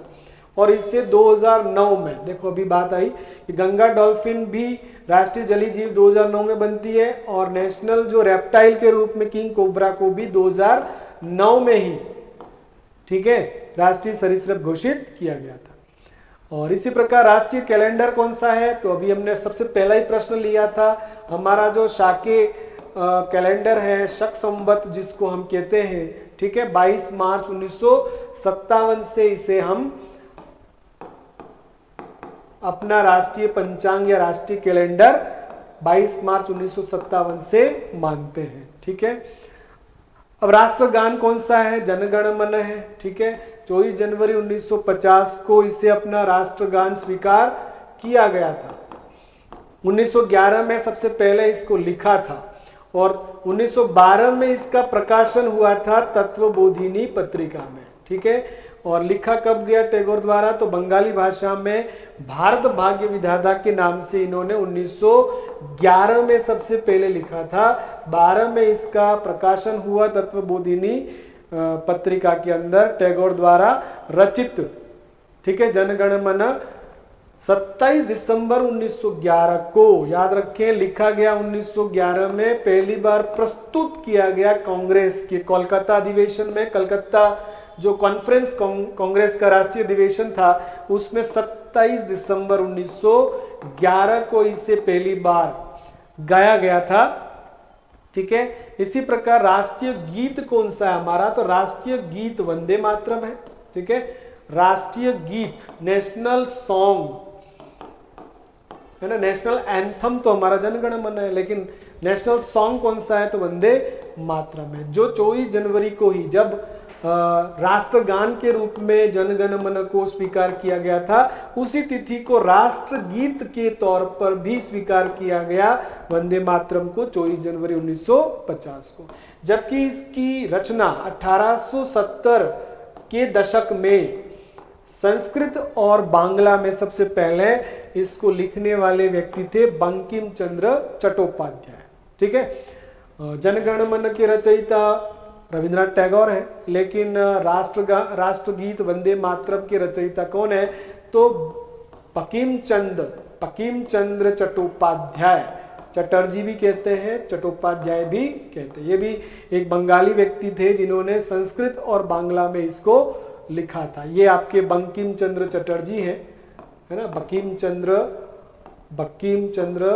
और इससे 2009 में, देखो अभी बात आई कि गंगा डॉल्फिन भी राष्ट्रीय जलीय जीव 2009 में बनती है, और नेशनल जो रेप्टाइल के रूप में किंग कोबरा को भी 2009 में ही, ठीक है, राष्ट्रीय सरीसृप घोषित किया गया था। और इसी प्रकार राष्ट्रीय कैलेंडर कौन सा है? तो अभी हमने सबसे पहला ही प्रश्न लिया था, हमारा जो शाके कैलेंडर है, शक संवत जिसको हम कहते हैं, ठीक है, 22 मार्च 1957 से इसे हम अपना राष्ट्रीय पंचांग या राष्ट्रीय कैलेंडर 22 मार्च 1957 से मानते हैं। ठीक है, अब राष्ट्रगान कौन सा है? जनगण मन है। ठीक है, 24 जनवरी 1950 को इसे अपना राष्ट्रगान स्वीकार किया गया था। 1911 में सबसे पहले इसको लिखा था, और 1912 में इसका प्रकाशन हुआ था तत्वबोधिनी पत्रिका में। ठीक है, और लिखा कब गया टैगोर द्वारा? तो बंगाली भाषा में भारत भाग्य विधाता के नाम से इन्होंने 1911 में सबसे पहले लिखा था। 12 में इसका प्रकाशन हुआ तत्वबोधिनी पत्रिका के अंदर टैगोर द्वारा रचित। ठीक है, जनगण मन 27 दिसंबर 1911 को, याद रखें, लिखा गया 1911 में, पहली बार प्रस्तुत किया गया कांग्रेस के कोलकाता अधिवेशन में। कलकत्ता जो कॉन्फ्रेंस कांग्रेस का राष्ट्रीय अधिवेशन था, उसमें 27 दिसंबर 1911 को इसे पहली बार गाया गया था। ठीक है, इसी प्रकार राष्ट्रीय गीत कौन सा है हमारा? तो राष्ट्रीय गीत वंदे मातरम है। ठीक है, राष्ट्रीय गीत, नेशनल सॉन्ग है ना, नेशनल एंथम तो हमारा जनगण मन है, लेकिन नेशनल सॉन्ग कौन सा है? तो वंदे मातरम है, जो 24 जनवरी को ही, जब राष्ट्रगान के रूप में जनगण मन को स्वीकार किया गया था, उसी तिथि को राष्ट्रगीत के तौर पर भी स्वीकार किया गया वंदे मातरम को 24 जनवरी 1950 को। जबकि इसकी रचना 1870 के दशक में संस्कृत और बांग्ला में सबसे पहले इसको लिखने वाले व्यक्ति थे बंकिम चंद्र चट्टोपाध्याय। ठीक है, जनगण मन के रचयिता रविंद्रनाथ टैगोर है, लेकिन राष्ट्रगीत वंदे मातरम के रचयिता कौन है? तो बंकिम चंद्र चट्टोपाध्याय, चटर्जी भी कहते हैं, चट्टोपाध्याय भी कहते हैं। ये भी एक बंगाली व्यक्ति थे जिन्होंने संस्कृत और बांग्ला में इसको लिखा था। ये आपके बंकिम चंद्र चटर्जी है ना, बंकिम चंद्र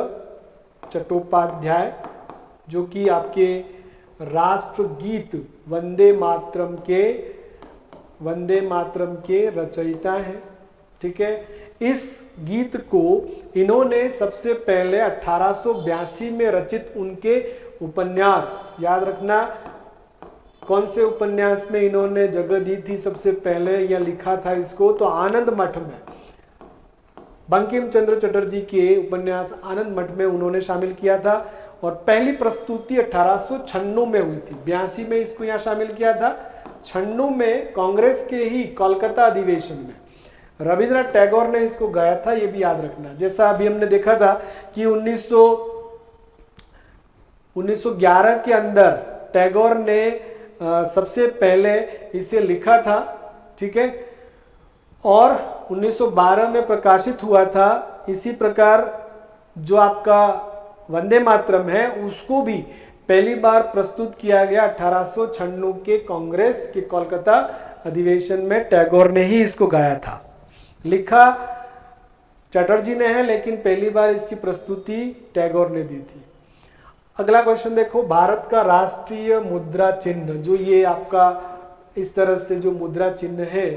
चट्टोपाध्याय, जो कि आपके राष्ट्रगीत वंदे मातरम के रचयिता हैं। ठीक है, इस गीत को इन्होंने सबसे पहले 1882 में रचित उनके उपन्यास, याद रखना, कौन से उपन्यास में इन्होंने जगह दी थी सबसे पहले या लिखा था इसको? तो आनंद मठ में, बंकिम चंद्र चटर्जी के उपन्यास आनंद मठ में उन्होंने शामिल किया था। और पहली प्रस्तुति 1896 में हुई थी, 82 में इसको यहाँ शामिल किया था, 96 में कांग्रेस के ही कोलकाता अधिवेशन में रविंद्रनाथ टैगोर ने इसको गाया था, ये भी याद रखना। जैसा अभी हमने देखा था कि 1911 के अंदर टैगोर ने सबसे पहले इसे लिखा था, ठीक है, और 1912 में प्रकाशित हुआ था। इसी प्रकार जो आपका वंदे मातरम है उसको भी पहली बार प्रस्तुत किया गया 1896 के कांग्रेस के कोलकाता अधिवेशन में, टैगोर ने ही इसको गाया था। लिखा चटर्जी ने है, लेकिन पहली बार इसकी प्रस्तुति टैगोर ने दी थी। अगला क्वेश्चन देखो, भारत का राष्ट्रीय मुद्रा चिन्ह, जो ये आपका इस तरह से जो मुद्रा चिन्ह है,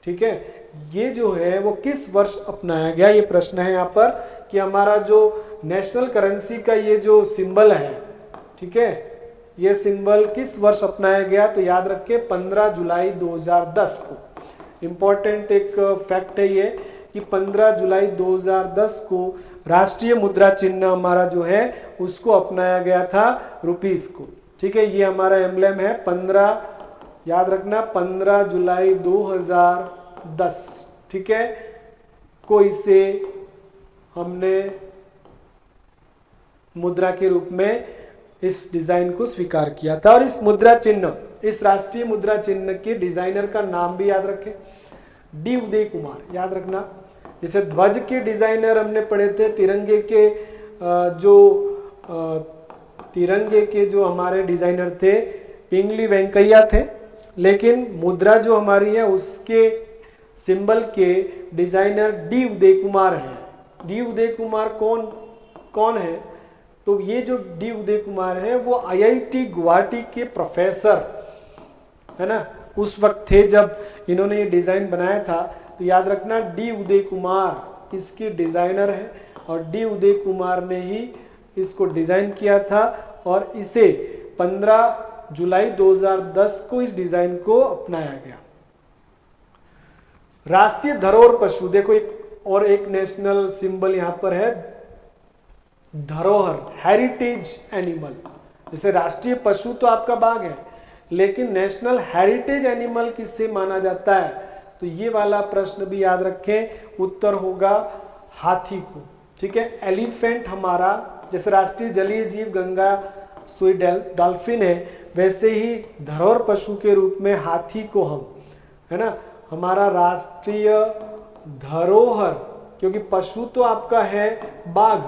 ठीक है, ये जो है वो किस वर्ष अपनाया गया? ये प्रश्न है यहाँ पर कि हमारा जो नेशनल करेंसी का ये जो सिंबल है, ठीक है, ये सिंबल किस वर्ष अपनाया गया? तो याद रखें 15 जुलाई 2010 को। इम्पोर्टेंट एक फैक्ट है ये कि 15 जुलाई 2010 को राष्ट्रीय मुद्रा चिन्ह हमारा जो है उसको अपनाया गया था रुपीस को, ठीक है। ये हमारा एम्ब्लेम है 15, याद रखना 15 जुलाई 2010, ठीक है, को इसे हमने मुद्रा के रूप में इस डिजाइन को स्वीकार किया था। और इस मुद्रा चिन्ह, इस राष्ट्रीय मुद्रा चिन्ह के डिजाइनर का नाम भी याद रखें, डी उदय कुमार, याद रखना। जैसे ध्वज के डिजाइनर हमने पढ़े थे, तिरंगे के जो हमारे डिजाइनर थे पिंगली वेंकैया थे, लेकिन मुद्रा जो हमारी है उसके सिंबल के डिजाइनर डी उदय कुमार हैं। डी उदय कुमार कौन है? तो ये जो डी उदय कुमार है वो आईआईटी गुवाहाटी के प्रोफेसर है ना, उस वक्त थे जब इन्होंने ये डिजाइन बनाया था। तो याद रखना डी उदय कुमार इसके डिजाइनर हैं और डी उदय कुमार ने ही इसको डिजाइन किया था और इसे 15 जुलाई 2010 को इस डिजाइन को अपनाया गया। राष्ट्रीय धरोहर पशु, देखो एक नेशनल सिंबल यहां पर है धरोहर, हेरिटेज एनिमल। जैसे राष्ट्रीय पशु तो आपका बाघ है, लेकिन नेशनल हेरिटेज एनिमल किससे माना जाता है? तो ये वाला प्रश्न भी याद रखें, उत्तर होगा हाथी को, ठीक है। एलिफेंट हमारा, जैसे राष्ट्रीय जलीय जीव गंगा सुई डॉल्फिन है, वैसे ही धरोहर पशु के रूप में हाथी को हम, है ना, हमारा राष्ट्रीय धरोहर, क्योंकि पशु तो आपका है बाघ,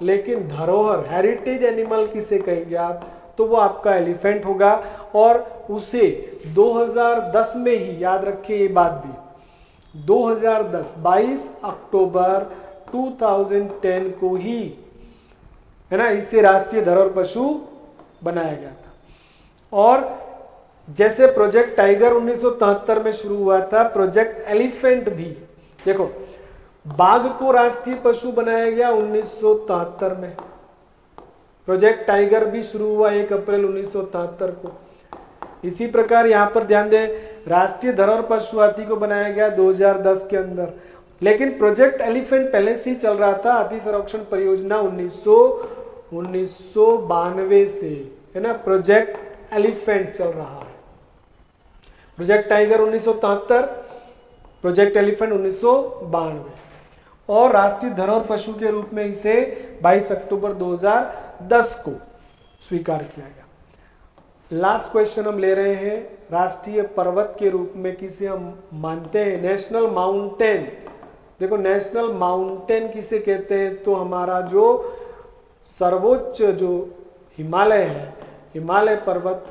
लेकिन धरोहर हेरिटेज एनिमल किसे कहेंगे आप? तो वो आपका एलिफेंट होगा। और उसे 2010 में ही, याद रखिए ये बात भी, 2010 22 अक्टूबर 2010 को ही, है ना, इसे राष्ट्रीय धरोहर पशु बनाया गया था। और जैसे प्रोजेक्ट टाइगर 1973 में शुरू हुआ था, प्रोजेक्ट एलिफेंट भी, देखो बाघ को राष्ट्रीय पशु बनाया गया 1973 में, प्रोजेक्ट टाइगर भी शुरू हुआ 1 अप्रैल 1973 को। इसी प्रकार यहां पर ध्यान दें, राष्ट्रीय धरोहर पशु हाथी को बनाया गया 2010 के अंदर, लेकिन प्रोजेक्ट एलिफेंट पहले से ही चल रहा था। हाथी संरक्षण परियोजना 1992 से, है ना, प्रोजेक्ट एलिफेंट चल रहा है। प्रोजेक्ट टाइगर 1973, प्रोजेक्ट एलिफेंट 1992, और राष्ट्रीय धरोहर पशु के रूप में इसे 22 अक्टूबर 2010 को स्वीकार किया गया। लास्ट क्वेश्चन हम ले रहे हैं, राष्ट्रीय पर्वत के रूप में किसे हम मानते हैं? National mountain. देखो नेशनल माउंटेन किसे कहते हैं? तो हमारा जो सर्वोच्च जो हिमालय है, हिमालय पर्वत,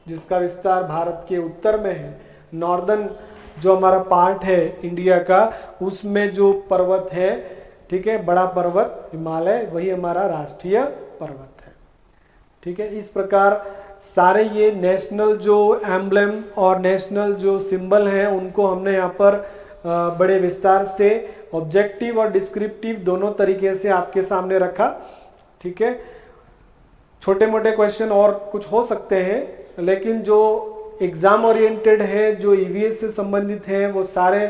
जिसका विस्तार भारत के उत्तर में है, नॉर्दर्न जो हमारा पार्ट है इंडिया का, उसमें जो पर्वत है, ठीक है, बड़ा पर्वत हिमालय, वही हमारा राष्ट्रीय पर्वत है, ठीक है। इस प्रकार सारे ये नेशनल जो एम्ब्लेम और नेशनल जो सिंबल हैं उनको हमने यहाँ पर बड़े विस्तार से ऑब्जेक्टिव और डिस्क्रिप्टिव दोनों तरीके से आपके सामने रखा, ठीक है। छोटे मोटे क्वेश्चन और कुछ हो सकते हैं, लेकिन जो एग्ज़ाम ओरिएंटेड है, जो ईवीएस से संबंधित हैं, वो सारे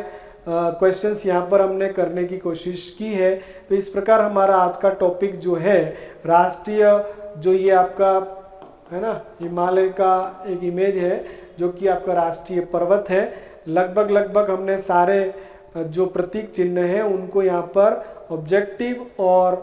क्वेश्चंस यहाँ पर हमने करने की कोशिश की है। तो इस प्रकार हमारा आज का टॉपिक जो है राष्ट्रीय, जो ये आपका है ना, हिमालय का एक इमेज है जो कि आपका राष्ट्रीय पर्वत है। लगभग हमने सारे जो प्रतीक चिन्ह हैं उनको यहाँ पर ऑब्जेक्टिव और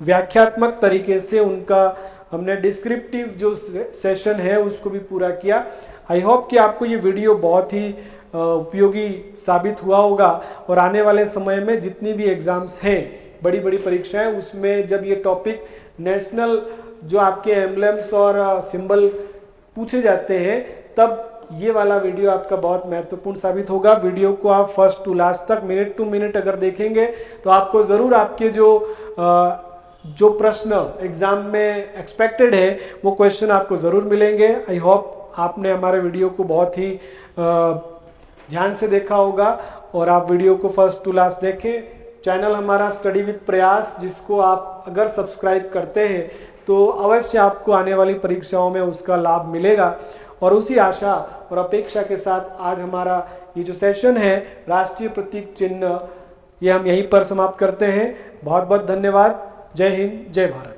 व्याख्यात्मक तरीके से उनका हमने डिस्क्रिप्टिव जो सेशन है उसको भी पूरा किया। आई होप कि आपको ये वीडियो बहुत ही उपयोगी साबित हुआ होगा और आने वाले समय में जितनी भी एग्जाम्स हैं, बड़ी बड़ी परीक्षाएं, उसमें जब ये टॉपिक नेशनल जो आपके एम्बलम्स और सिंबल पूछे जाते हैं तब ये वाला वीडियो आपका बहुत महत्वपूर्ण साबित होगा। वीडियो को आप फर्स्ट टू लास्ट तक मिनट टू मिनट अगर देखेंगे तो आपको ज़रूर आपके जो प्रश्न एग्जाम में एक्सपेक्टेड है वो क्वेश्चन आपको ज़रूर मिलेंगे। आई होप आपने हमारे वीडियो को बहुत ही ध्यान से देखा होगा और आप वीडियो को फर्स्ट टू लास्ट देखें। चैनल हमारा स्टडी विद प्रयास, जिसको आप अगर सब्सक्राइब करते हैं तो अवश्य आपको आने वाली परीक्षाओं में उसका लाभ मिलेगा। और उसी आशा और अपेक्षा के साथ आज हमारा ये जो सेशन है राष्ट्रीय प्रतीक चिन्ह, ये हम यहीं पर समाप्त करते हैं। बहुत बहुत धन्यवाद। जय हिंद, जय भारत।